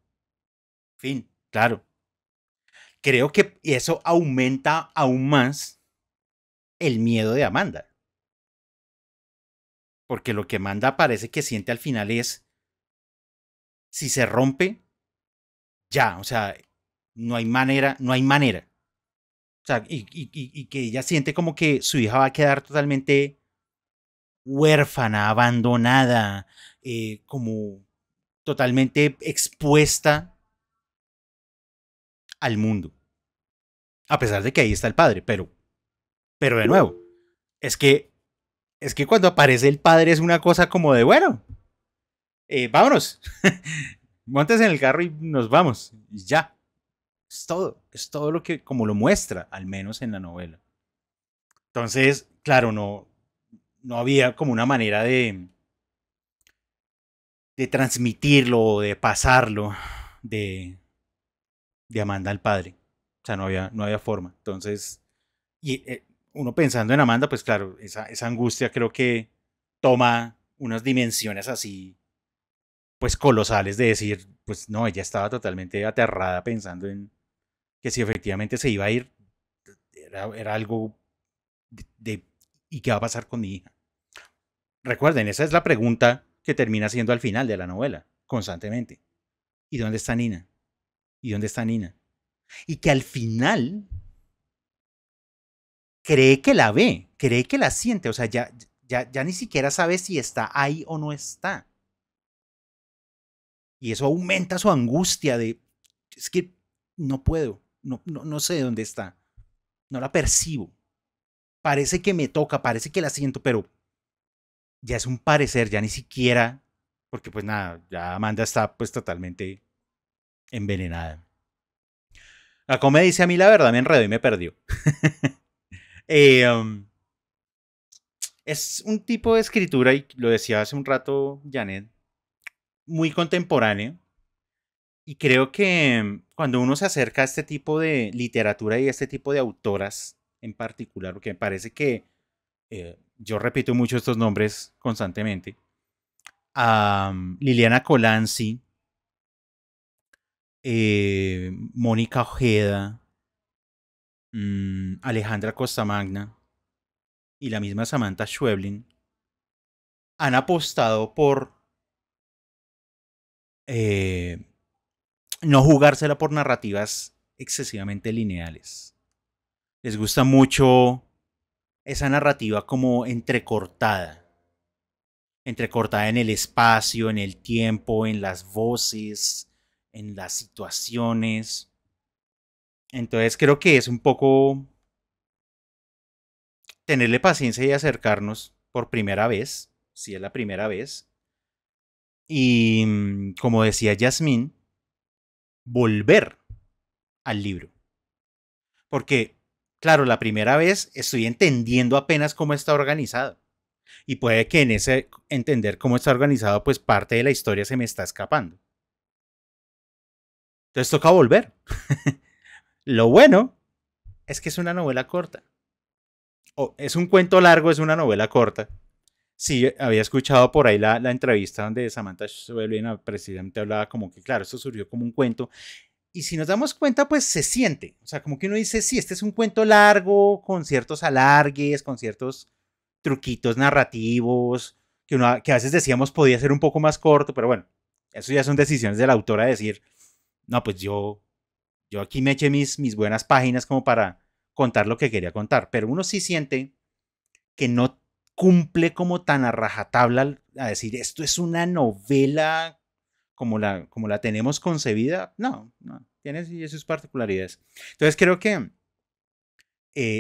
Fin, claro. Creo que eso aumenta aún más el miedo de Amanda. Porque lo que Amanda parece que siente al final es, si se rompe, ya, o sea, no hay manera, no hay manera. O sea, y que ella siente como que su hija va a quedar totalmente huérfana, abandonada, como totalmente expuesta al mundo. A pesar de que ahí está el padre, pero de nuevo, es que, es que cuando aparece el padre es una cosa como de, bueno, vámonos, montes en el carro y nos vamos, y ya. Es todo lo que, como lo muestra, al menos en la novela. Entonces, claro, no había como una manera de transmitirlo, de pasarlo, de Amanda al padre. O sea, no había forma. Entonces, y uno pensando en Amanda, pues claro, esa angustia creo que toma unas dimensiones así, pues colosales de decir, pues no, ella estaba totalmente aterrada pensando en que si efectivamente se iba a ir, era algo ¿y qué va a pasar con mi hija? Recuerden, esa es la pregunta que termina siendo al final de la novela, constantemente. ¿Y dónde está Nina? ¿Y dónde está Nina? Y que al final cree que la ve, cree que la siente, o sea, ya ni siquiera sabe si está ahí o no está. Y eso aumenta su angustia de, es que no puedo, no sé dónde está, no la percibo. Parece que me toca, parece que la siento, pero ya es un parecer, ya ni siquiera, porque pues nada, ya Amanda está pues totalmente envenenada. La como me dice a mí la verdad, me enredó y me perdió. Es un tipo de escritura, y lo decía hace un rato Janet, muy contemporáneo. Y creo que cuando uno se acerca a este tipo de literatura y a este tipo de autoras en particular, porque me parece que yo repito mucho estos nombres constantemente, a Liliana Colanzi, Mónica Ojeda, Alejandra Costamagna y la misma Samantha Schweblin han apostado por no jugársela por narrativas excesivamente lineales. Les gusta mucho esa narrativa como entrecortada en el espacio, en el tiempo, en las voces, en las situaciones. Entonces creo que es un poco tenerle paciencia y acercarnos por primera vez, si es la primera vez. Y como decía Yasmín, volver al libro. Porque, claro, la primera vez estoy entendiendo apenas cómo está organizado. Y puede que en ese entender cómo está organizado, pues parte de la historia se me está escapando. Entonces toca volver. Lo bueno es que es una novela corta. Es un cuento largo, es una novela corta. Sí, había escuchado por ahí la entrevista donde Samantha Schweblin precisamente hablaba como que, claro, esto surgió como un cuento. Y si nos damos cuenta, pues se siente. O sea, como que uno dice, sí, este es un cuento largo, con ciertos alargues, con ciertos truquitos narrativos, que a veces decíamos podía ser un poco más corto, pero bueno, eso ya son decisiones de la autora de decir, no, pues yo aquí me eché mis buenas páginas como para contar lo que quería contar. Pero uno sí siente que no cumple como tan a rajatabla a decir, esto es una novela como la tenemos concebida. No, tiene sus particularidades. Entonces creo que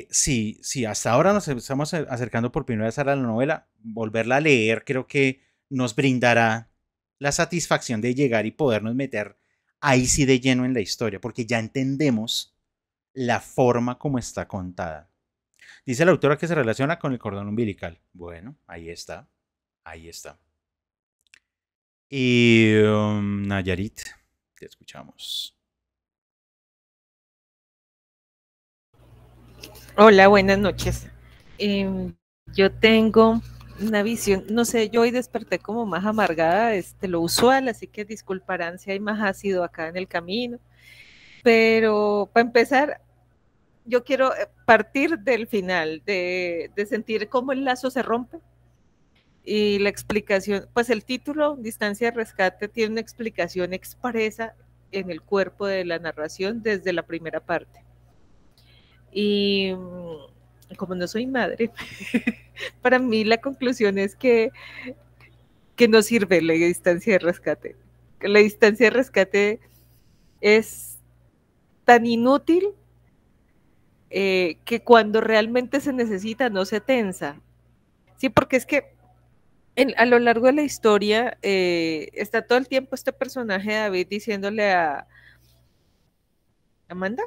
si hasta ahora nos estamos acercando por primera vez a la novela, volverla a leer creo que nos brindará la satisfacción de llegar y podernos meter ahí sí de lleno en la historia, porque ya entendemos la forma como está contada. Dice la autora que se relaciona con el cordón umbilical. Bueno, ahí está. Ahí está. Y Nayarit, te escuchamos. Hola, buenas noches. Yo tengo una visión, no sé, yo hoy desperté como más amargada, lo usual, así que disculparán si hay más ácido acá en el camino. Pero para empezar, yo quiero partir del final, de sentir cómo el lazo se rompe. Y la explicación, pues el título, Distancia de Rescate, tiene una explicación expresa en el cuerpo de la narración desde la primera parte. Y como no soy madre, para mí la conclusión es que no sirve la distancia de rescate. La distancia de rescate es tan inútil que cuando realmente se necesita no se tensa. Sí, porque es que a lo largo de la historia está todo el tiempo este personaje de David diciéndole a Amanda,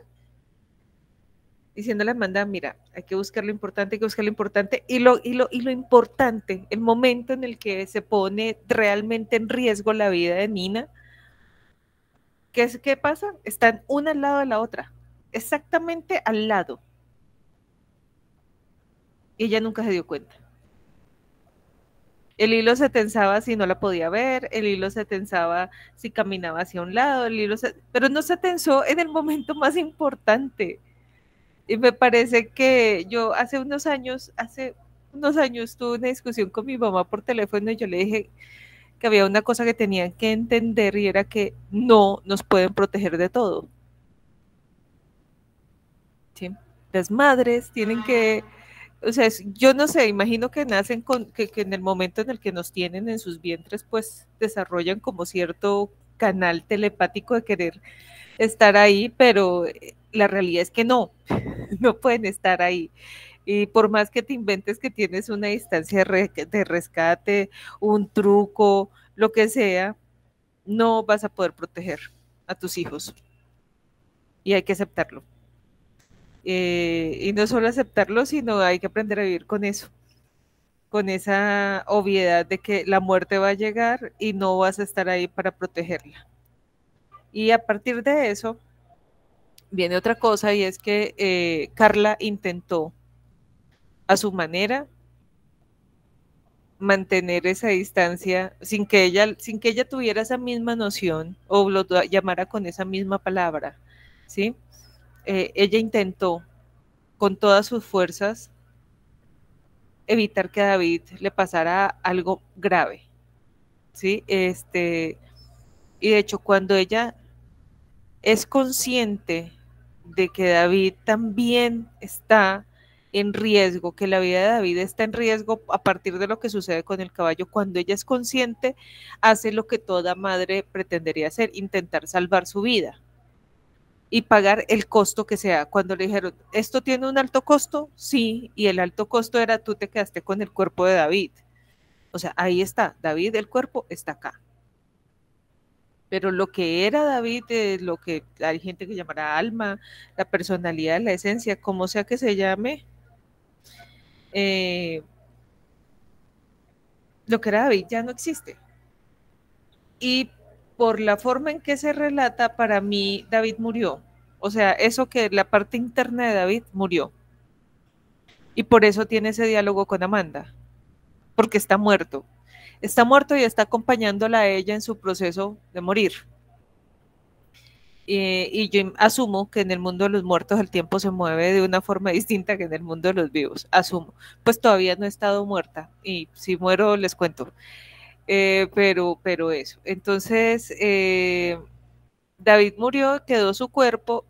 mira, hay que buscar lo importante, y lo importante, el momento en el que se pone realmente en riesgo la vida de Nina, ¿qué pasa? Están una al lado de la otra, exactamente al lado. Y ella nunca se dio cuenta. El hilo se tensaba si no la podía ver, el hilo se tensaba si caminaba hacia un lado, pero no se tensó en el momento más importante. Y me parece que yo hace unos años tuve una discusión con mi mamá por teléfono y yo le dije que había una cosa que tenían que entender y era que no nos pueden proteger de todo. ¿Sí? Las madres tienen que, o sea, yo no sé, imagino que nacen que en el momento en el que nos tienen en sus vientres, pues desarrollan como cierto canal telepático de querer estar ahí, pero la realidad es que no pueden estar ahí. Y por más que te inventes que tienes una distancia de rescate, un truco, lo que sea, no vas a poder proteger a tus hijos. Y hay que aceptarlo. Y no solo aceptarlo, sino hay que aprender a vivir con eso, con esa obviedad de que la muerte va a llegar y no vas a estar ahí para protegerla. Y a partir de eso viene otra cosa, y es que Carla intentó a su manera mantener esa distancia sin que ella tuviera esa misma noción o lo llamara con esa misma palabra, ¿sí? Ella intentó con todas sus fuerzas evitar que a David le pasara algo grave, ¿sí? Y de hecho, cuando ella es consciente de que David también está en riesgo, que la vida de David está en riesgo a partir de lo que sucede con el caballo, cuando ella es consciente, hace lo que toda madre pretendería hacer, intentar salvar su vida y pagar el costo que sea. Cuando le dijeron, ¿esto tiene un alto costo? Sí, y el alto costo era tú te quedaste con el cuerpo de David. O sea, ahí está, David, el cuerpo está acá. Pero lo que era David, lo que hay gente que llamará alma, la personalidad, la esencia, como sea que se llame, lo que era David ya no existe. Y por la forma en que se relata, para mí David murió. O sea, eso que la parte interna de David murió. Y por eso tiene ese diálogo con Amanda, porque está muerto. Está muerto y está acompañándola a ella en su proceso de morir. Y yo asumo que en el mundo de los muertos el tiempo se mueve de una forma distinta que en el mundo de los vivos, asumo. Pues todavía no he estado muerta y si muero les cuento. Pero eso. Entonces, David murió, quedó su cuerpo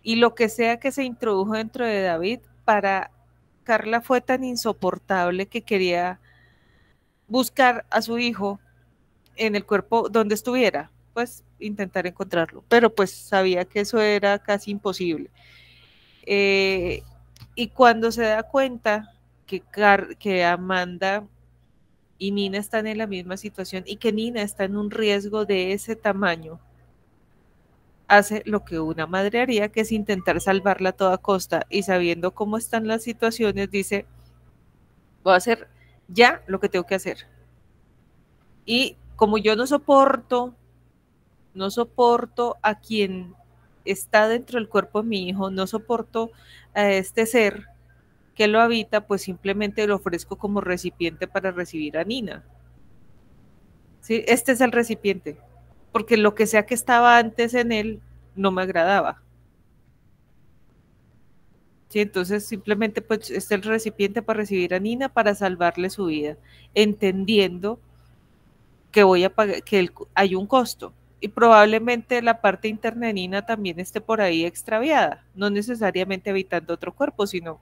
y lo que sea que se introdujo dentro de David, para Carla fue tan insoportable que quería buscar a su hijo en el cuerpo donde estuviera, pues intentar encontrarlo, pero pues sabía que eso era casi imposible. Y cuando se da cuenta que Amanda y Nina están en la misma situación y que Nina está en un riesgo de ese tamaño, hace lo que una madre haría, que es intentar salvarla a toda costa, y sabiendo cómo están las situaciones, dice, voy a hacer ya lo que tengo que hacer. Y como yo no soporto a quien está dentro del cuerpo de mi hijo, no soporto a este ser que lo habita, pues simplemente lo ofrezco como recipiente para recibir a Nina. ¿Sí? Este es el recipiente, porque lo que sea que estaba antes en él no me agradaba. ¿Sí? Entonces simplemente pues este es el recipiente para recibir a Nina, para salvarle su vida, entendiendo que voy a pagar, que hay un costo. Y probablemente la parte interna de Nina también esté por ahí extraviada, no necesariamente habitando otro cuerpo, sino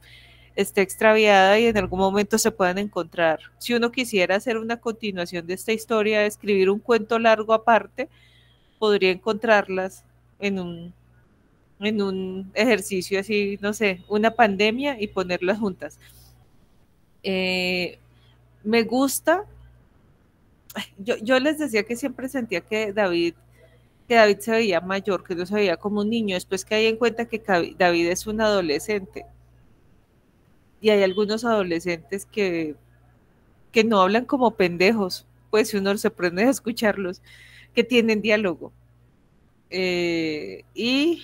esté extraviada y en algún momento se puedan encontrar. Si uno quisiera hacer una continuación de esta historia, escribir un cuento largo aparte, podría encontrarlas en un ejercicio así, no sé, una pandemia, y ponerlas juntas. Me gusta. Yo les decía que siempre sentía que David se veía mayor, que no se veía como un niño. Después caí en cuenta que David es un adolescente. Y hay algunos adolescentes que no hablan como pendejos, pues si uno se prende a escucharlos, que tienen diálogo. Y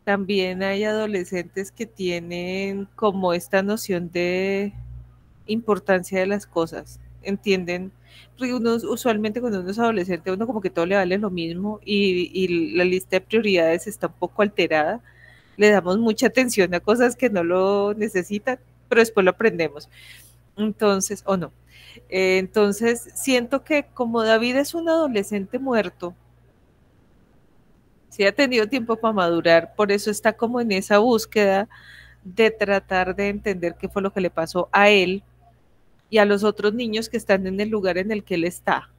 también hay adolescentes que tienen como esta noción de importancia de las cosas, entienden, porque uno usualmente cuando uno es adolescente, uno como que todo le vale lo mismo y la lista de prioridades está un poco alterada, le damos mucha atención a cosas que no lo necesitan, pero después lo aprendemos, entonces, o no. Entonces, siento que como David es un adolescente muerto, sí ha tenido tiempo para madurar, por eso está como en esa búsqueda de tratar de entender qué fue lo que le pasó a él y a los otros niños que están en el lugar en el que él está.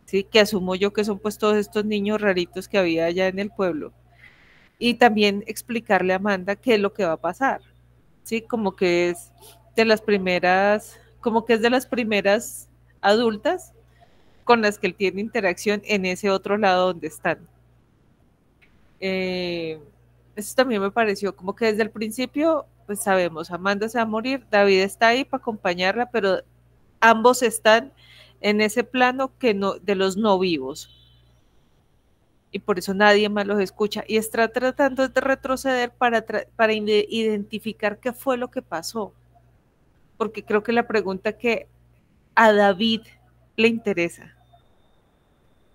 Sí, que asumo yo que son pues todos estos niños raritos que había allá en el pueblo. Y también explicarle a Amanda qué es lo que va a pasar. Sí, como que es de las primeras adultas con las que él tiene interacción en ese otro lado donde están. Eso también me pareció como que desde el principio, pues sabemos, Amanda se va a morir, David está ahí para acompañarla, pero ambos están en ese plano que no, de los no vivos. Y por eso nadie más los escucha. Y está tratando de retroceder para identificar qué fue lo que pasó. porque creo que la pregunta que a David le interesa,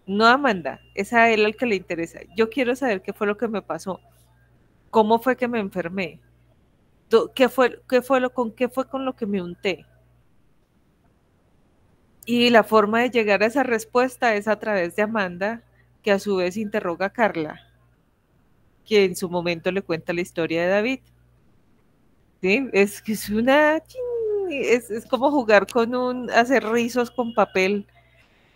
no a Amanda, es a él al que le interesa. Yo quiero saber qué fue lo que me pasó, cómo fue que me enfermé, qué fue con lo que me unté. Y la forma de llegar a esa respuesta es a través de Amanda, que a su vez interroga a Carla, que en su momento le cuenta la historia de David. ¿Sí? Es que es como jugar hacer rizos con papel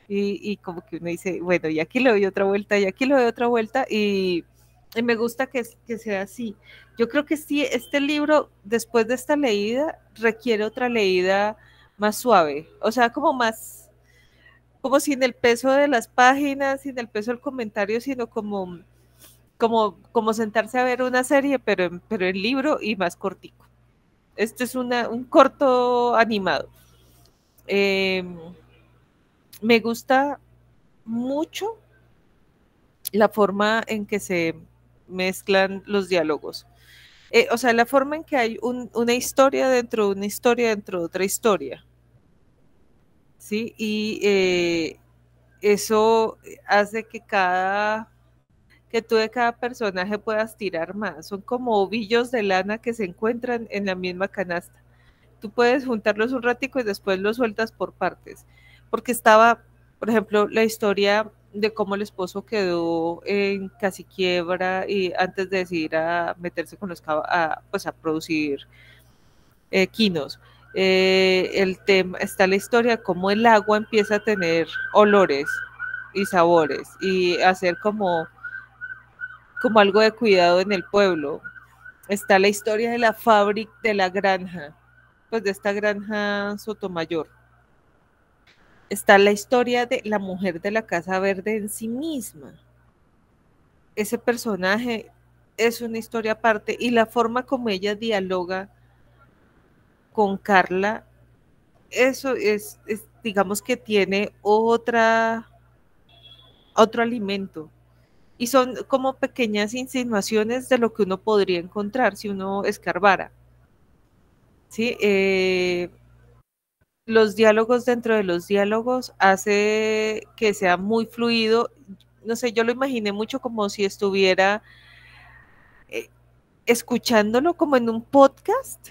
y como que uno dice, bueno, y aquí le doy otra vuelta, y aquí le doy otra vuelta, y me gusta que sea así. Yo creo que sí, este libro, después de esta leída, requiere otra leída más suave, o sea, como sin el peso de las páginas, sin el peso del comentario, sino como sentarse a ver una serie, pero en libro y más cortico. Esto es un corto animado. Me gusta mucho la forma en que se mezclan los diálogos. O sea, la forma en que hay una historia dentro de una historia dentro de otra historia. ¿Sí? Y eso hace que tú de cada personaje puedas tirar más. Son como ovillos de lana que se encuentran en la misma canasta. Tú puedes juntarlos un ratico y después los sueltas por partes. Porque estaba, por ejemplo, la historia de cómo el esposo quedó en casi quiebra y antes de decidir a meterse con pues a producir quinos. El tema, está la historia de cómo el agua empieza a tener olores y sabores y hacer como algo de cuidado en el pueblo. Está la historia de la fábrica, de la granja, pues de esta granja Sotomayor. Está la historia de la mujer de la Casa Verde en sí misma. Ese personaje es una historia aparte y la forma como ella dialoga con Carla, eso es digamos que tiene otro alimento. Y son como pequeñas insinuaciones de lo que uno podría encontrar si uno escarbara. ¿Sí? Los diálogos dentro de los diálogos hace que sea muy fluido. No sé, yo lo imaginé mucho como si estuviera escuchándolo como en un podcast.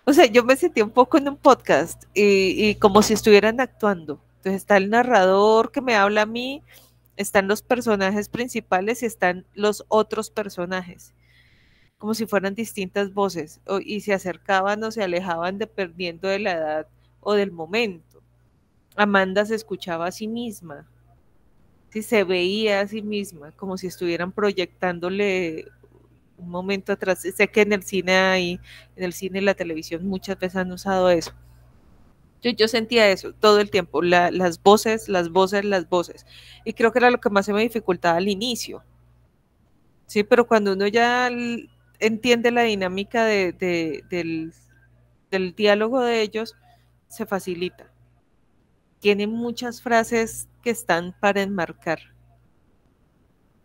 O sea, yo me sentí un poco en un podcast y como si estuvieran actuando. Entonces está el narrador que me habla a mí, están los personajes principales y están los otros personajes, como si fueran distintas voces, y se acercaban o se alejaban dependiendo de la edad o del momento. Amanda se escuchaba a sí misma, ¿sí? Se veía a sí misma, como si estuvieran proyectándole un momento atrás. Sé que en el cine y la televisión muchas veces han usado eso. Yo sentía eso todo el tiempo, las voces. Y creo que era lo que más se me dificultaba al inicio. Sí, pero cuando uno ya entiende la dinámica del diálogo de ellos, se facilita. Tiene muchas frases que están para enmarcar.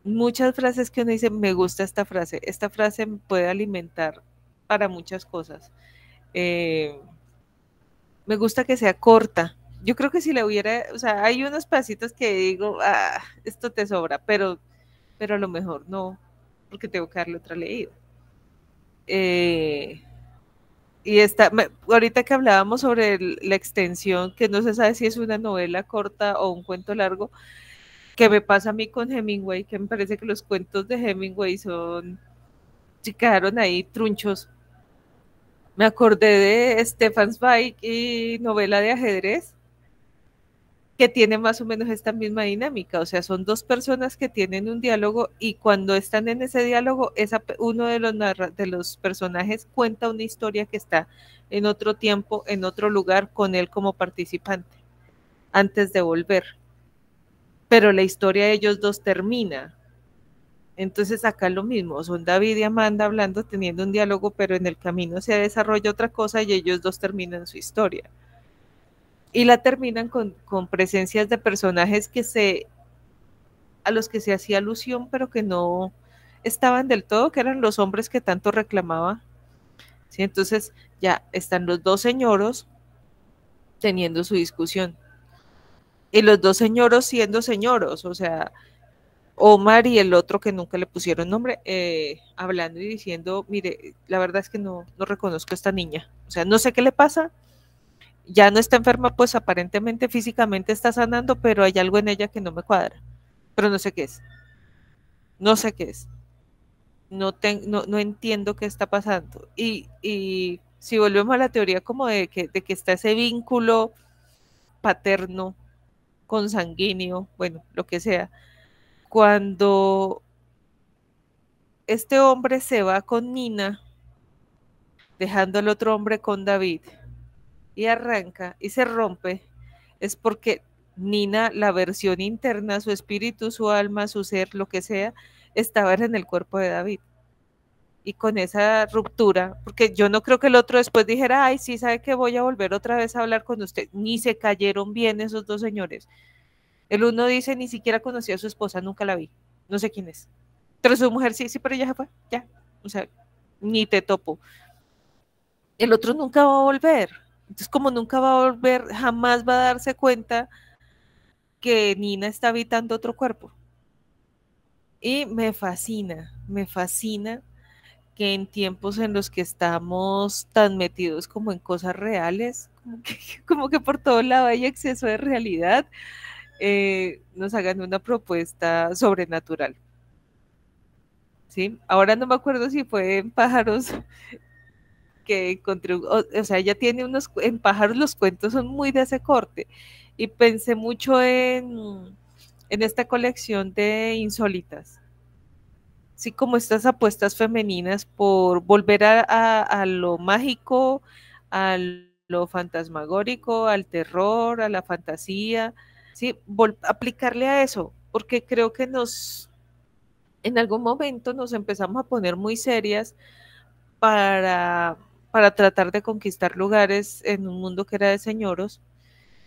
Muchas frases que uno dice, me gusta esta frase me puede alimentar para muchas cosas. Me gusta que sea corta. Yo creo que si le hubiera, o sea, hay unos pasitos que digo, esto te sobra, pero a lo mejor no, porque tengo que darle otra leída. Y ahorita que hablábamos sobre la extensión, que no se sabe si es una novela corta o un cuento largo, que me pasa a mí con Hemingway, que me parece que los cuentos de Hemingway quedaron ahí trunchos. Me acordé de Stefan Zweig y novela de ajedrez, que tiene más o menos esta misma dinámica, o sea, son dos personas que tienen un diálogo y cuando están en ese diálogo, uno de los personajes cuenta una historia que está en otro tiempo, en otro lugar, con él como participante, antes de volver. Pero la historia de ellos dos termina. Entonces acá lo mismo, son David y Amanda hablando, teniendo un diálogo, pero en el camino se desarrolla otra cosa y ellos dos terminan su historia. Y la terminan con presencias de personajes a los que se hacía alusión, pero que no estaban del todo, que eran los hombres que tanto reclamaba ¿sí? Entonces ya están los dos señoros teniendo su discusión. Y los dos señoros siendo señoros, o sea, Omar y el otro que nunca le pusieron nombre, hablando y diciendo, mire, la verdad es que no reconozco a esta niña, o sea, no sé qué le pasa, ya no está enferma, pues aparentemente físicamente está sanando, pero hay algo en ella que no me cuadra, pero no sé qué es, no sé qué es, no entiendo qué está pasando. Y si volvemos a la teoría como de que está ese vínculo paterno, consanguíneo, bueno, lo que sea, cuando este hombre se va con Nina, dejando al otro hombre con David, y arranca y se rompe, es porque Nina, la versión interna, su espíritu, su alma, su ser, lo que sea, estaba en el cuerpo de David. Y con esa ruptura, porque yo no creo que el otro después dijera, ay, sí, sabe que voy a volver otra vez a hablar con usted, ni se cayeron bien esos dos señores. El uno dice, ni siquiera conocí a su esposa, nunca la vi, no sé quién es. Pero su mujer sí, sí, pero ella se fue, ya, o sea, ni te topo. El otro nunca va a volver. Entonces, como nunca va a volver, jamás va a darse cuenta que Nina está habitando otro cuerpo. Y me fascina que en tiempos en los que estamos tan metidos como en cosas reales, como que por todo lado hay exceso de realidad, nos hagan una propuesta sobrenatural. ¿Sí? Ahora no me acuerdo si fue en Pájaros que encontré, o sea, ella tiene unos, en Pájaros los cuentos son muy de ese corte, y pensé mucho en esta colección de insólitas, sí, como estas apuestas femeninas por volver a lo mágico, a lo fantasmagórico, al terror, a la fantasía, sí, aplicarle a eso, porque creo que en algún momento nos empezamos a poner muy serias para, para tratar de conquistar lugares en un mundo que era de señoros.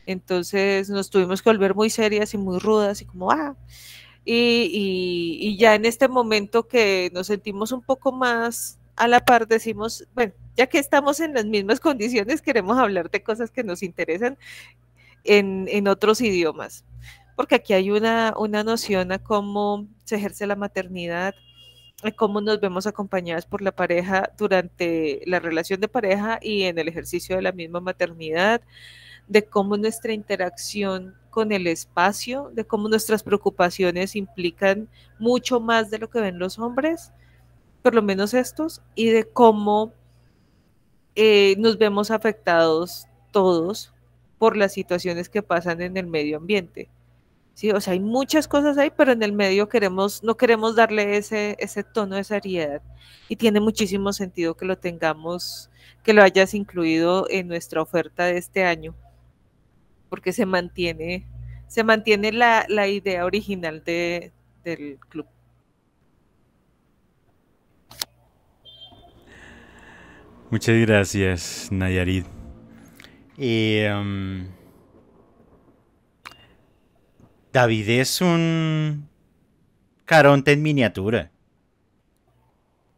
Entonces nos tuvimos que volver muy serias y muy rudas y como, y ya en este momento que nos sentimos un poco más a la par, decimos, bueno, ya que estamos en las mismas condiciones, queremos hablar de cosas que nos interesan en otros idiomas, porque aquí hay una noción a cómo se ejerce la maternidad, cómo nos vemos acompañadas por la pareja durante la relación de pareja y en el ejercicio de la misma maternidad, de cómo nuestra interacción con el espacio, de cómo nuestras preocupaciones implican mucho más de lo que ven los hombres, por lo menos estos, y de cómo nos vemos afectados todos por las situaciones que pasan en el medio ambiente. Sí, o sea, hay muchas cosas ahí, pero en el medio no queremos darle ese tono de seriedad. Y tiene muchísimo sentido que lo tengamos, que lo hayas incluido en nuestra oferta de este año, porque se mantiene la idea original del club. Muchas gracias, Nayarit. David es un Caronte en miniatura.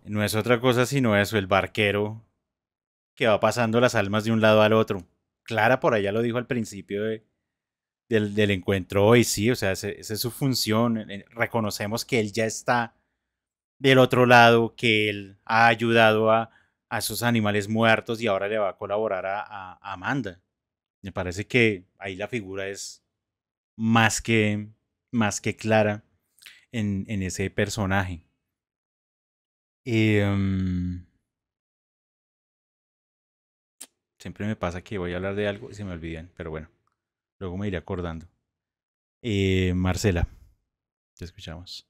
No es otra cosa sino eso, el barquero que va pasando las almas de un lado al otro. Clara por allá lo dijo al principio del encuentro hoy, sí, o sea, esa es su función. Reconocemos que él ya está del otro lado, que él ha ayudado a esos animales muertos y ahora le va a colaborar a Amanda. Me parece que ahí la figura es más que, más que clara en ese personaje. Siempre me pasa que voy a hablar de algo y se me olvidan, pero bueno, luego me iré acordando. Marcela, te escuchamos.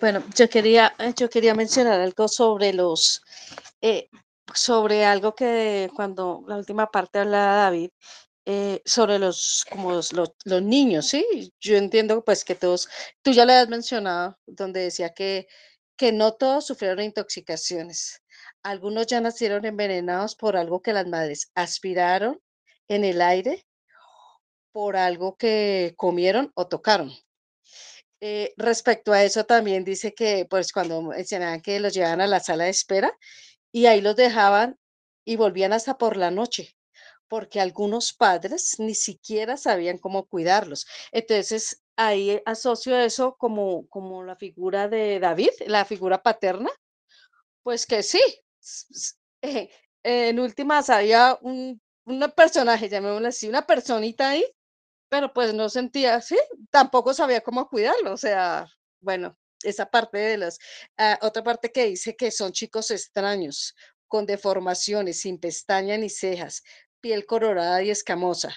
Bueno, yo quería mencionar algo sobre sobre algo que cuando la última parte hablaba David, sobre como los niños, ¿sí? Yo entiendo pues que todos, tú ya lo has mencionado, donde decía que no todos sufrieron intoxicaciones. Algunos ya nacieron envenenados por algo que las madres aspiraron en el aire, por algo que comieron o tocaron. Respecto a eso también dice que, pues, cuando mencionaban que los llevaban a la sala de espera, y ahí los dejaban y volvían hasta por la noche, porque algunos padres ni siquiera sabían cómo cuidarlos. Entonces, ahí asocio eso como la figura de David, la figura paterna, pues que sí, eh, en últimas había un personaje, llamémoslo así, una personita ahí, pero pues no sentía, sí, tampoco sabía cómo cuidarlo, o sea, bueno, esa parte de otra parte que dice que son chicos extraños, con deformaciones, sin pestañas ni cejas, piel colorada y escamosa.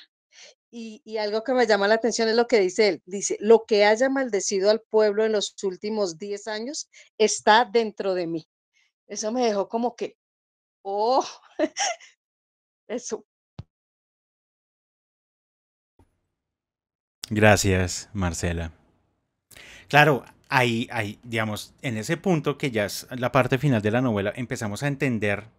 Y algo que me llama la atención es lo que dice él. Dice, lo que haya maldecido al pueblo en los últimos 10 años está dentro de mí. Eso me dejó como que, oh, eso. Gracias, Marcela. Claro, digamos, en ese punto que ya es la parte final de la novela, empezamos a entender.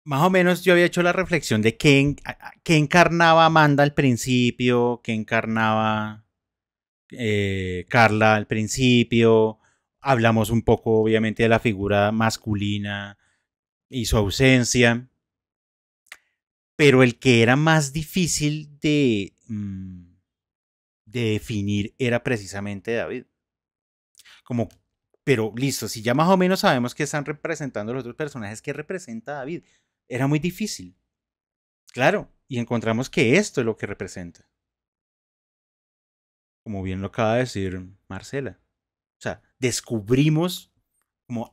Más o menos yo había hecho la reflexión de qué encarnaba Amanda al principio, qué encarnaba Carla al principio. Hablamos un poco, obviamente, de la figura masculina y su ausencia. Pero el que era más difícil de definir era precisamente David. Como, pero listo, si ya más o menos sabemos que están representando los otros personajes, ¿qué representa David? Era muy difícil. Claro, y encontramos que esto es lo que representa. Como bien lo acaba de decir Marcela. O sea, descubrimos como,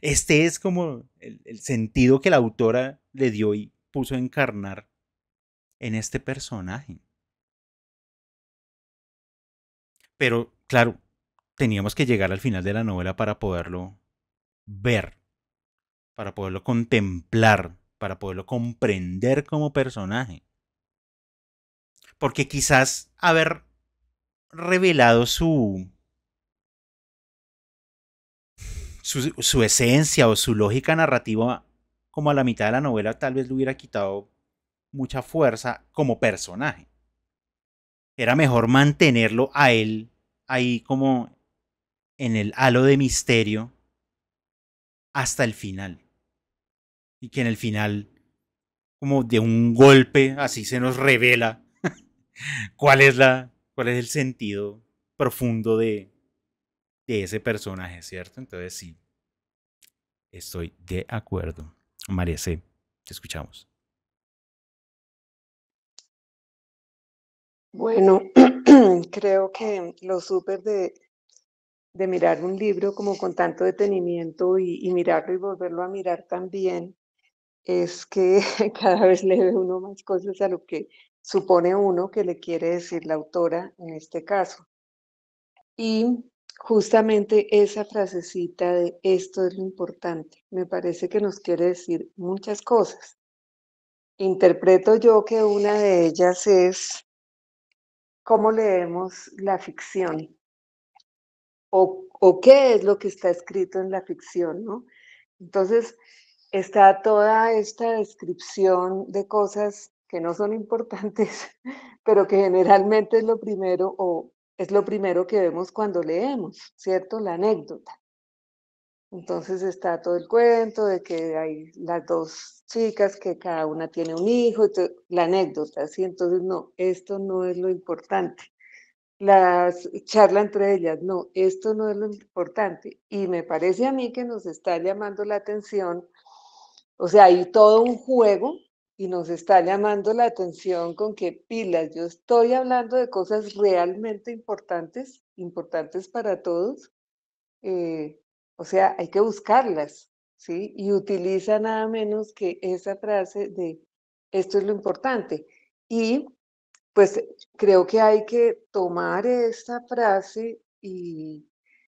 este es como el sentido que la autora le dio y puso a encarnar en este personaje. Pero, claro, teníamos que llegar al final de la novela para poderlo ver, para poderlo contemplar, para poderlo comprender como personaje. Porque quizás haber revelado su esencia o su lógica narrativa como a la mitad de la novela tal vez le hubiera quitado mucha fuerza como personaje. Era mejor mantenerlo a él ahí como en el halo de misterio hasta el final. Y que en el final, como de un golpe, así se nos revela cuál es el sentido profundo de ese personaje, ¿cierto? Entonces sí, estoy de acuerdo. María C., te escuchamos. Bueno, creo que lo súper de mirar un libro como con tanto detenimiento y mirarlo y volverlo a mirar también es que cada vez le ve uno más cosas a lo que supone uno que le quiere decir la autora en este caso. Y justamente esa frasecita de esto es lo importante, me parece que nos quiere decir muchas cosas. Interpreto yo que una de ellas es cómo leemos la ficción o qué es lo que está escrito en la ficción, ¿no? Entonces, está toda esta descripción de cosas que no son importantes, pero que generalmente es lo primero o es lo primero que vemos cuando leemos, ¿cierto? La anécdota. Entonces está todo el cuento de que hay las dos chicas que cada una tiene un hijo, la anécdota, ¿sí? Entonces no, esto no es lo importante. Las charla entre ellas, no, esto no es lo importante. Y me parece a mí que nos está llamando la atención, o sea, hay todo un juego y nos está llamando la atención con que pilas, yo estoy hablando de cosas realmente importantes, importantes para todos, o sea, hay que buscarlas, ¿sí? Y utiliza nada menos que esa frase de esto es lo importante. Y pues creo que hay que tomar esta frase y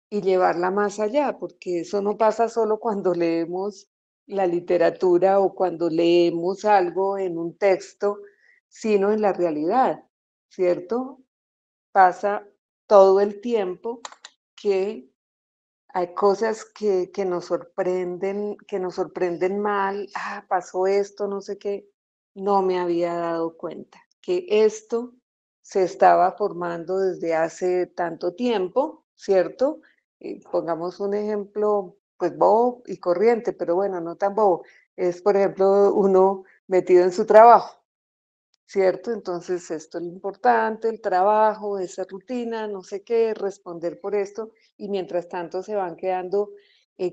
llevarla más allá, porque eso no pasa solo cuando leemos la literatura o cuando leemos algo en un texto, sino en la realidad, ¿cierto? Pasa todo el tiempo que hay cosas que nos sorprenden mal, pasó esto, no sé qué, no me había dado cuenta, que esto se estaba formando desde hace tanto tiempo, ¿cierto? Pongamos un ejemplo pues bobo y corriente, pero bueno, no tan bobo. Es, por ejemplo, uno metido en su trabajo, ¿cierto? Entonces, esto es lo importante, el trabajo, esa rutina, no sé qué, responder por esto, y mientras tanto se van quedando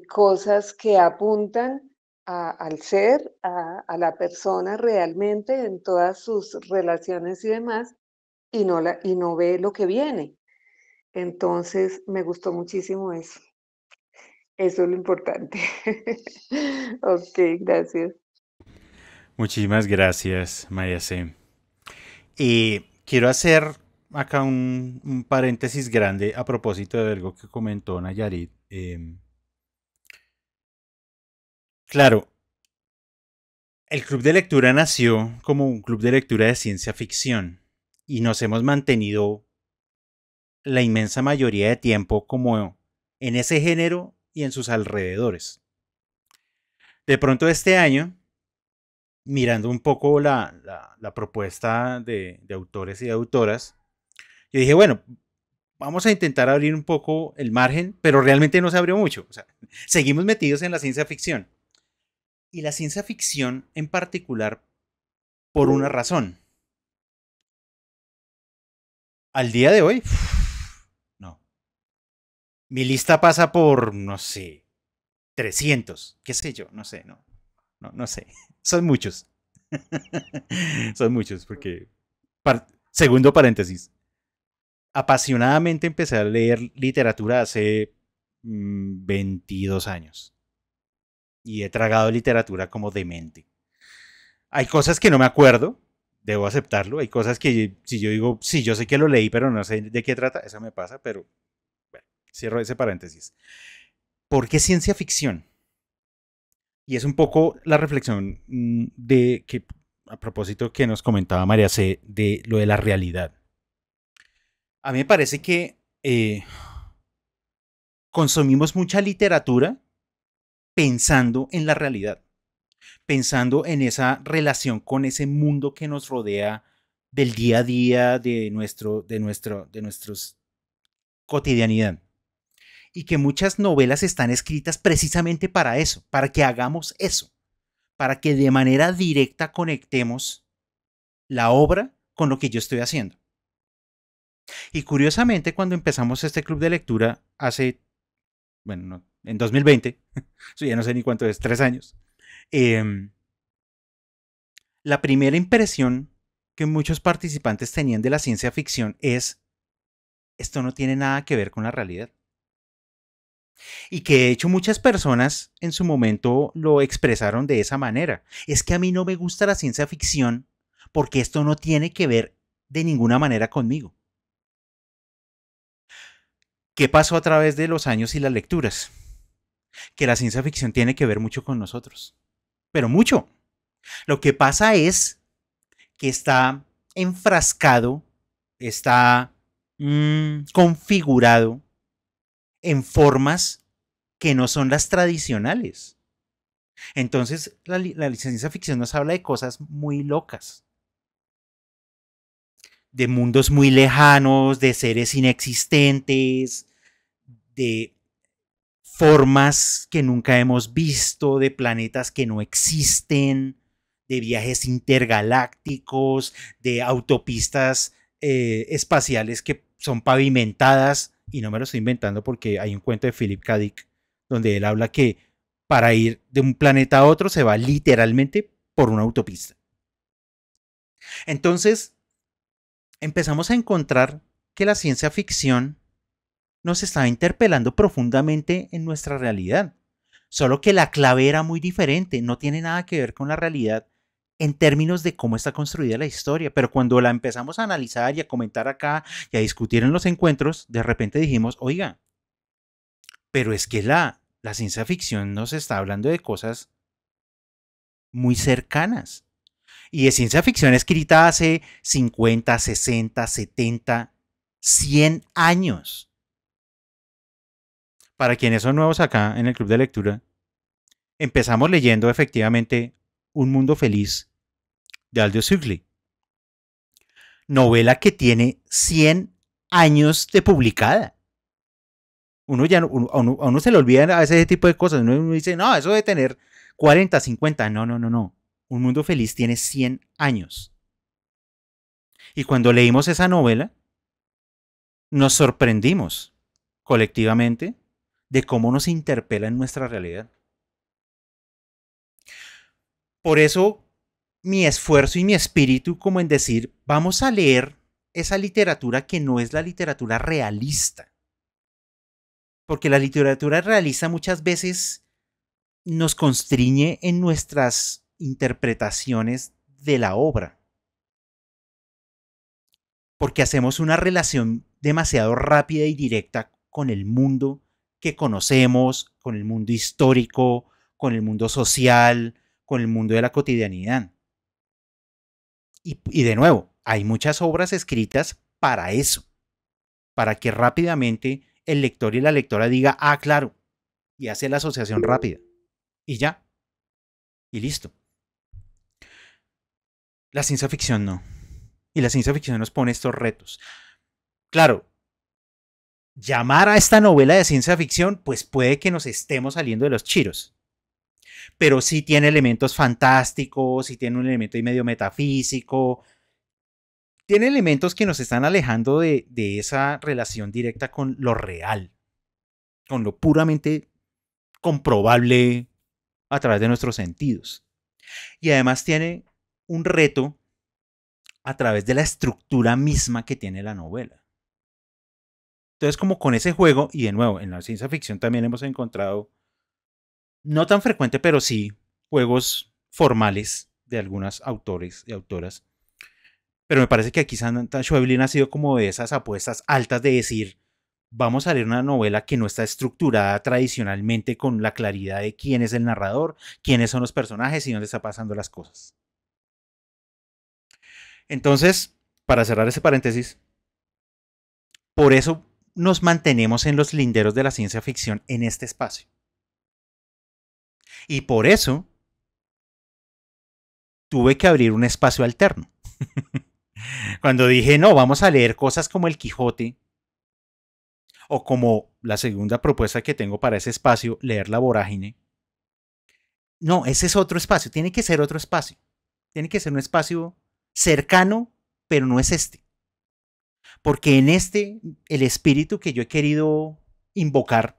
cosas que apuntan al ser, a la persona realmente en todas sus relaciones y demás, y no ve lo que viene. Entonces, me gustó muchísimo eso. Eso es lo importante. Ok, gracias. Muchísimas gracias, María C. Quiero hacer acá un paréntesis grande a propósito de algo que comentó Nayarit. Claro, el club de lectura nació como un club de lectura de ciencia ficción y nos hemos mantenido la inmensa mayoría de tiempo como en ese género y en sus alrededores. De pronto este año, mirando un poco la propuesta de autores y de autoras, yo dije, bueno, vamos a intentar abrir un poco el margen, pero realmente no se abrió mucho. O sea, seguimos metidos en la ciencia ficción. Y la ciencia ficción en particular por una razón. Al día de hoy, no. Mi lista pasa por, no sé, 300, qué sé yo, no sé, no sé. Son muchos. Son muchos, porque... segundo paréntesis. Apasionadamente empecé a leer literatura hace 22 años. Y he tragado literatura como demente. Hay cosas que no me acuerdo, debo aceptarlo. Hay cosas que si yo digo, sí, yo sé que lo leí, pero no sé de qué trata, eso me pasa, pero bueno, cierro ese paréntesis. ¿Por qué ciencia ficción? Y es un poco la reflexión de que, a propósito que nos comentaba María C, de lo de la realidad. A mí me parece que consumimos mucha literatura pensando en la realidad, pensando en esa relación con ese mundo que nos rodea del día a día, de nuestros cotidianidad. Y que muchas novelas están escritas precisamente para eso, para que hagamos eso, para que de manera directa conectemos la obra con lo que yo estoy haciendo. Y curiosamente, cuando empezamos este club de lectura hace, bueno, no, en 2020, ya no sé ni cuánto es, 3 años, la primera impresión que muchos participantes tenían de la ciencia ficción es, esto no tiene nada que ver con la realidad. Y que de hecho muchas personas en su momento lo expresaron de esa manera. Es que a mí no me gusta la ciencia ficción porque esto no tiene que ver de ninguna manera conmigo. ¿Qué pasó a través de los años y las lecturas? Que la ciencia ficción tiene que ver mucho con nosotros. Pero mucho. Lo que pasa es que está enfrascado, está configurado en formas que no son las tradicionales. Entonces, la ciencia ficción nos habla de cosas muy locas, de mundos muy lejanos, de seres inexistentes, de formas que nunca hemos visto, de planetas que no existen, de viajes intergalácticos, de autopistas espaciales que son pavimentadas, y no me lo estoy inventando porque hay un cuento de Philip K. Dick donde él habla que para ir de un planeta a otro se va literalmente por una autopista. Entonces, empezamos a encontrar que la ciencia ficción nos estaba interpelando profundamente en nuestra realidad. Solo que la clave era muy diferente, no tiene nada que ver con la realidad en términos de cómo está construida la historia. Pero cuando la empezamos a analizar y a comentar acá y a discutir en los encuentros, de repente dijimos, oiga, pero es que la ciencia ficción nos está hablando de cosas muy cercanas. Y de ciencia ficción escrita hace 50, 60, 70, 100 años. Para quienes son nuevos acá en el club de lectura, empezamos leyendo efectivamente Un Mundo Feliz de Aldous Huxley. Novela que tiene 100 años de publicada. A uno se le olvidan a veces ese tipo de cosas. Uno dice, no, eso debe tener 40, 50. No, no, no, no. Un mundo feliz tiene 100 años. Y cuando leímos esa novela, nos sorprendimos colectivamente de cómo nos interpela en nuestra realidad. Por eso mi esfuerzo y mi espíritu como en decir, vamos a leer esa literatura que no es la literatura realista. Porque la literatura realista muchas veces nos constriñe en nuestras interpretaciones de la obra. Porque hacemos una relación demasiado rápida y directa con el mundo que conocemos, con el mundo histórico, con el mundo social, con el mundo de la cotidianidad. Y de nuevo, hay muchas obras escritas para eso, para que rápidamente el lector y la lectora diga, ah, claro, y hace la asociación rápida. Y ya. Y listo. La ciencia ficción no. Y la ciencia ficción nos pone estos retos. Claro, llamar a esta novela de ciencia ficción, pues puede que nos estemos saliendo de los chiros. Pero sí tiene elementos fantásticos, sí tiene un elemento ahí medio metafísico. Tiene elementos que nos están alejando de esa relación directa con lo real, con lo puramente comprobable a través de nuestros sentidos. Y además tiene un reto a través de la estructura misma que tiene la novela. Entonces, como con ese juego, y de nuevo, en la ciencia ficción también hemos encontrado, no tan frecuente, pero sí, juegos formales de algunos autores y autoras. Pero me parece que aquí Samantha Schweblin ha sido como de esas apuestas altas de decir, vamos a leer una novela que no está estructurada tradicionalmente con la claridad de quién es el narrador, quiénes son los personajes y dónde están pasando las cosas. Entonces, para cerrar ese paréntesis, por eso nos mantenemos en los linderos de la ciencia ficción en este espacio. Y por eso tuve que abrir un espacio alterno. Cuando dije, no, vamos a leer cosas como El Quijote, o como la segunda propuesta que tengo para ese espacio, leer La Vorágine. No, ese es otro espacio, tiene que ser otro espacio. Tiene que ser un espacio cercano, pero no es este. Porque en este, el espíritu que yo he querido invocar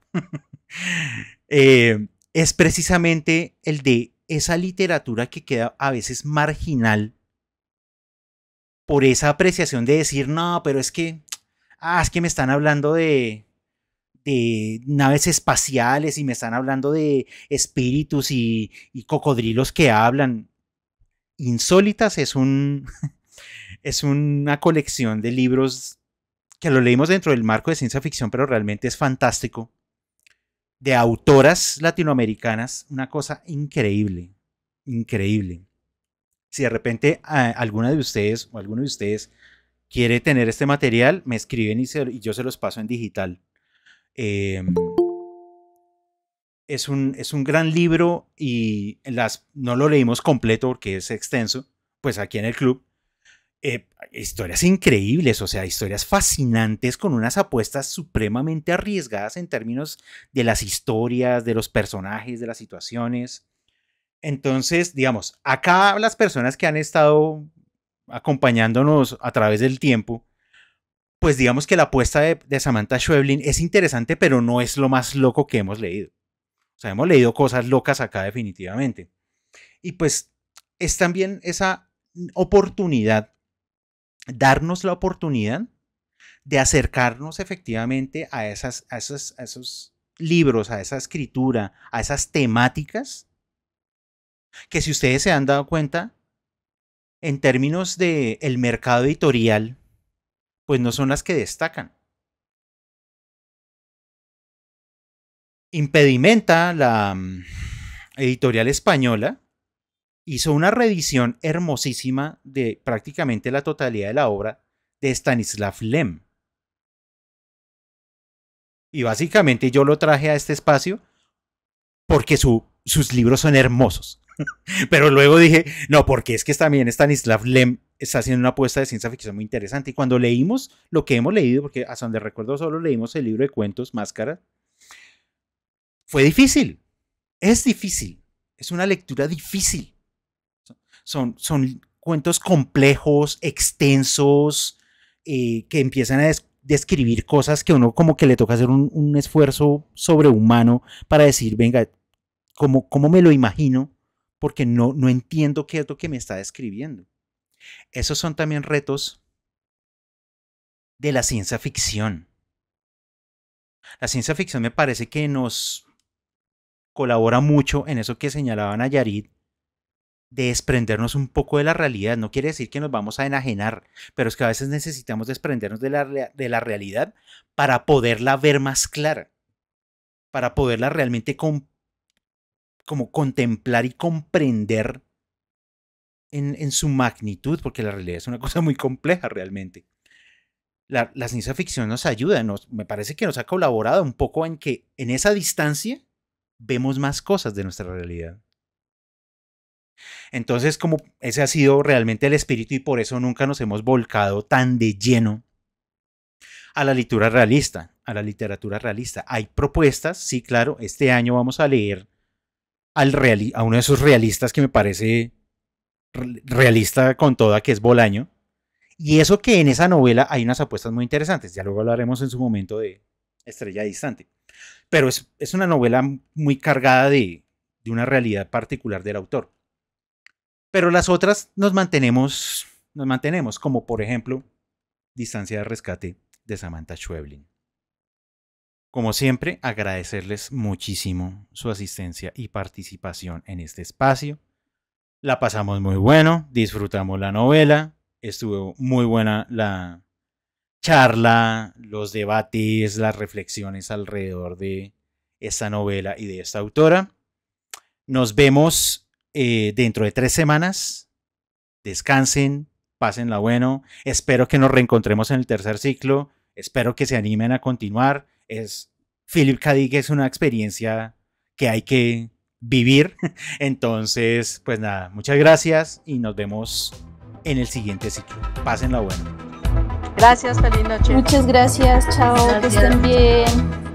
es precisamente el de esa literatura que queda a veces marginal por esa apreciación de decir, no, pero es que me están hablando de naves espaciales y me están hablando de espíritus y cocodrilos que hablan. Insólitas es una colección de libros que lo leímos dentro del marco de ciencia ficción, pero realmente es fantástico, de autoras latinoamericanas, una cosa increíble, increíble. Si de repente alguna de ustedes o alguno de ustedes quiere tener este material, me escriben y yo se los paso en digital. Es un gran libro y no lo leímos completo porque es extenso, pues aquí en el club. Historias increíbles, o sea, historias fascinantes con unas apuestas supremamente arriesgadas en términos de las historias, de los personajes, de las situaciones. Entonces, digamos, acá las personas que han estado acompañándonos a través del tiempo, pues digamos que la apuesta de Samantha Schweblin es interesante, pero no es lo más loco que hemos leído. O sea, hemos leído cosas locas acá definitivamente. Y pues es también esa oportunidad, darnos la oportunidad de acercarnos efectivamente a esos libros, a esa escritura, a esas temáticas, que si ustedes se han dado cuenta, en términos del mercado editorial, pues no son las que destacan. Impedimenta, la editorial española, hizo una reedición hermosísima de prácticamente la totalidad de la obra de Stanislav Lem. Y básicamente yo lo traje a este espacio porque sus libros son hermosos. Pero luego dije, no, porque es que también Stanislav Lem está haciendo una apuesta de ciencia ficción muy interesante. Y cuando leímos lo que hemos leído, porque hasta donde recuerdo solo leímos el libro de cuentos, Máscara, fue difícil, es difícil, es una lectura difícil. Son cuentos complejos, extensos, que empiezan a describir cosas que uno como que le toca hacer un esfuerzo sobrehumano para decir, venga, ¿cómo me lo imagino? Porque no entiendo qué es lo que me está describiendo. Esos son también retos de la ciencia ficción. La ciencia ficción me parece que nos colabora mucho en eso que señalaba Nayarit, de desprendernos un poco de la realidad. No quiere decir que nos vamos a enajenar, pero es que a veces necesitamos desprendernos de la realidad para poderla ver más clara, para poderla realmente como contemplar y comprender en su magnitud, porque la realidad es una cosa muy compleja realmente. La ciencia ficción nos ayuda, me parece que nos ha colaborado un poco en que en esa distancia vemos más cosas de nuestra realidad. Entonces, como ese ha sido realmente el espíritu, y por eso nunca nos hemos volcado tan de lleno a la literatura realista, Hay propuestas, sí, claro. Este año vamos a leer a uno de esos realistas que me parece realista con toda, que es Bolaño. Y eso que en esa novela hay unas apuestas muy interesantes. Ya luego hablaremos en su momento de Estrella Distante. Pero es una novela muy cargada de una realidad particular del autor. Pero las otras nos mantenemos, como por ejemplo Distancia de Rescate de Samantha Schweblin. Como siempre, agradecerles muchísimo su asistencia y participación en este espacio. La pasamos muy bueno, disfrutamos la novela, estuvo muy buena la charla, los debates, las reflexiones alrededor de esta novela y de esta autora. Nos vemos dentro de 3 semanas. Descansen, pásenla bueno. Espero que nos reencontremos en el tercer ciclo. Espero que se animen a continuar. Philip K. Dick es una experiencia que hay que vivir. Entonces, pues nada, muchas gracias y nos vemos en el siguiente ciclo. Pásenla bueno. Gracias, feliz noche. Muchas gracias, chao, que estén bien.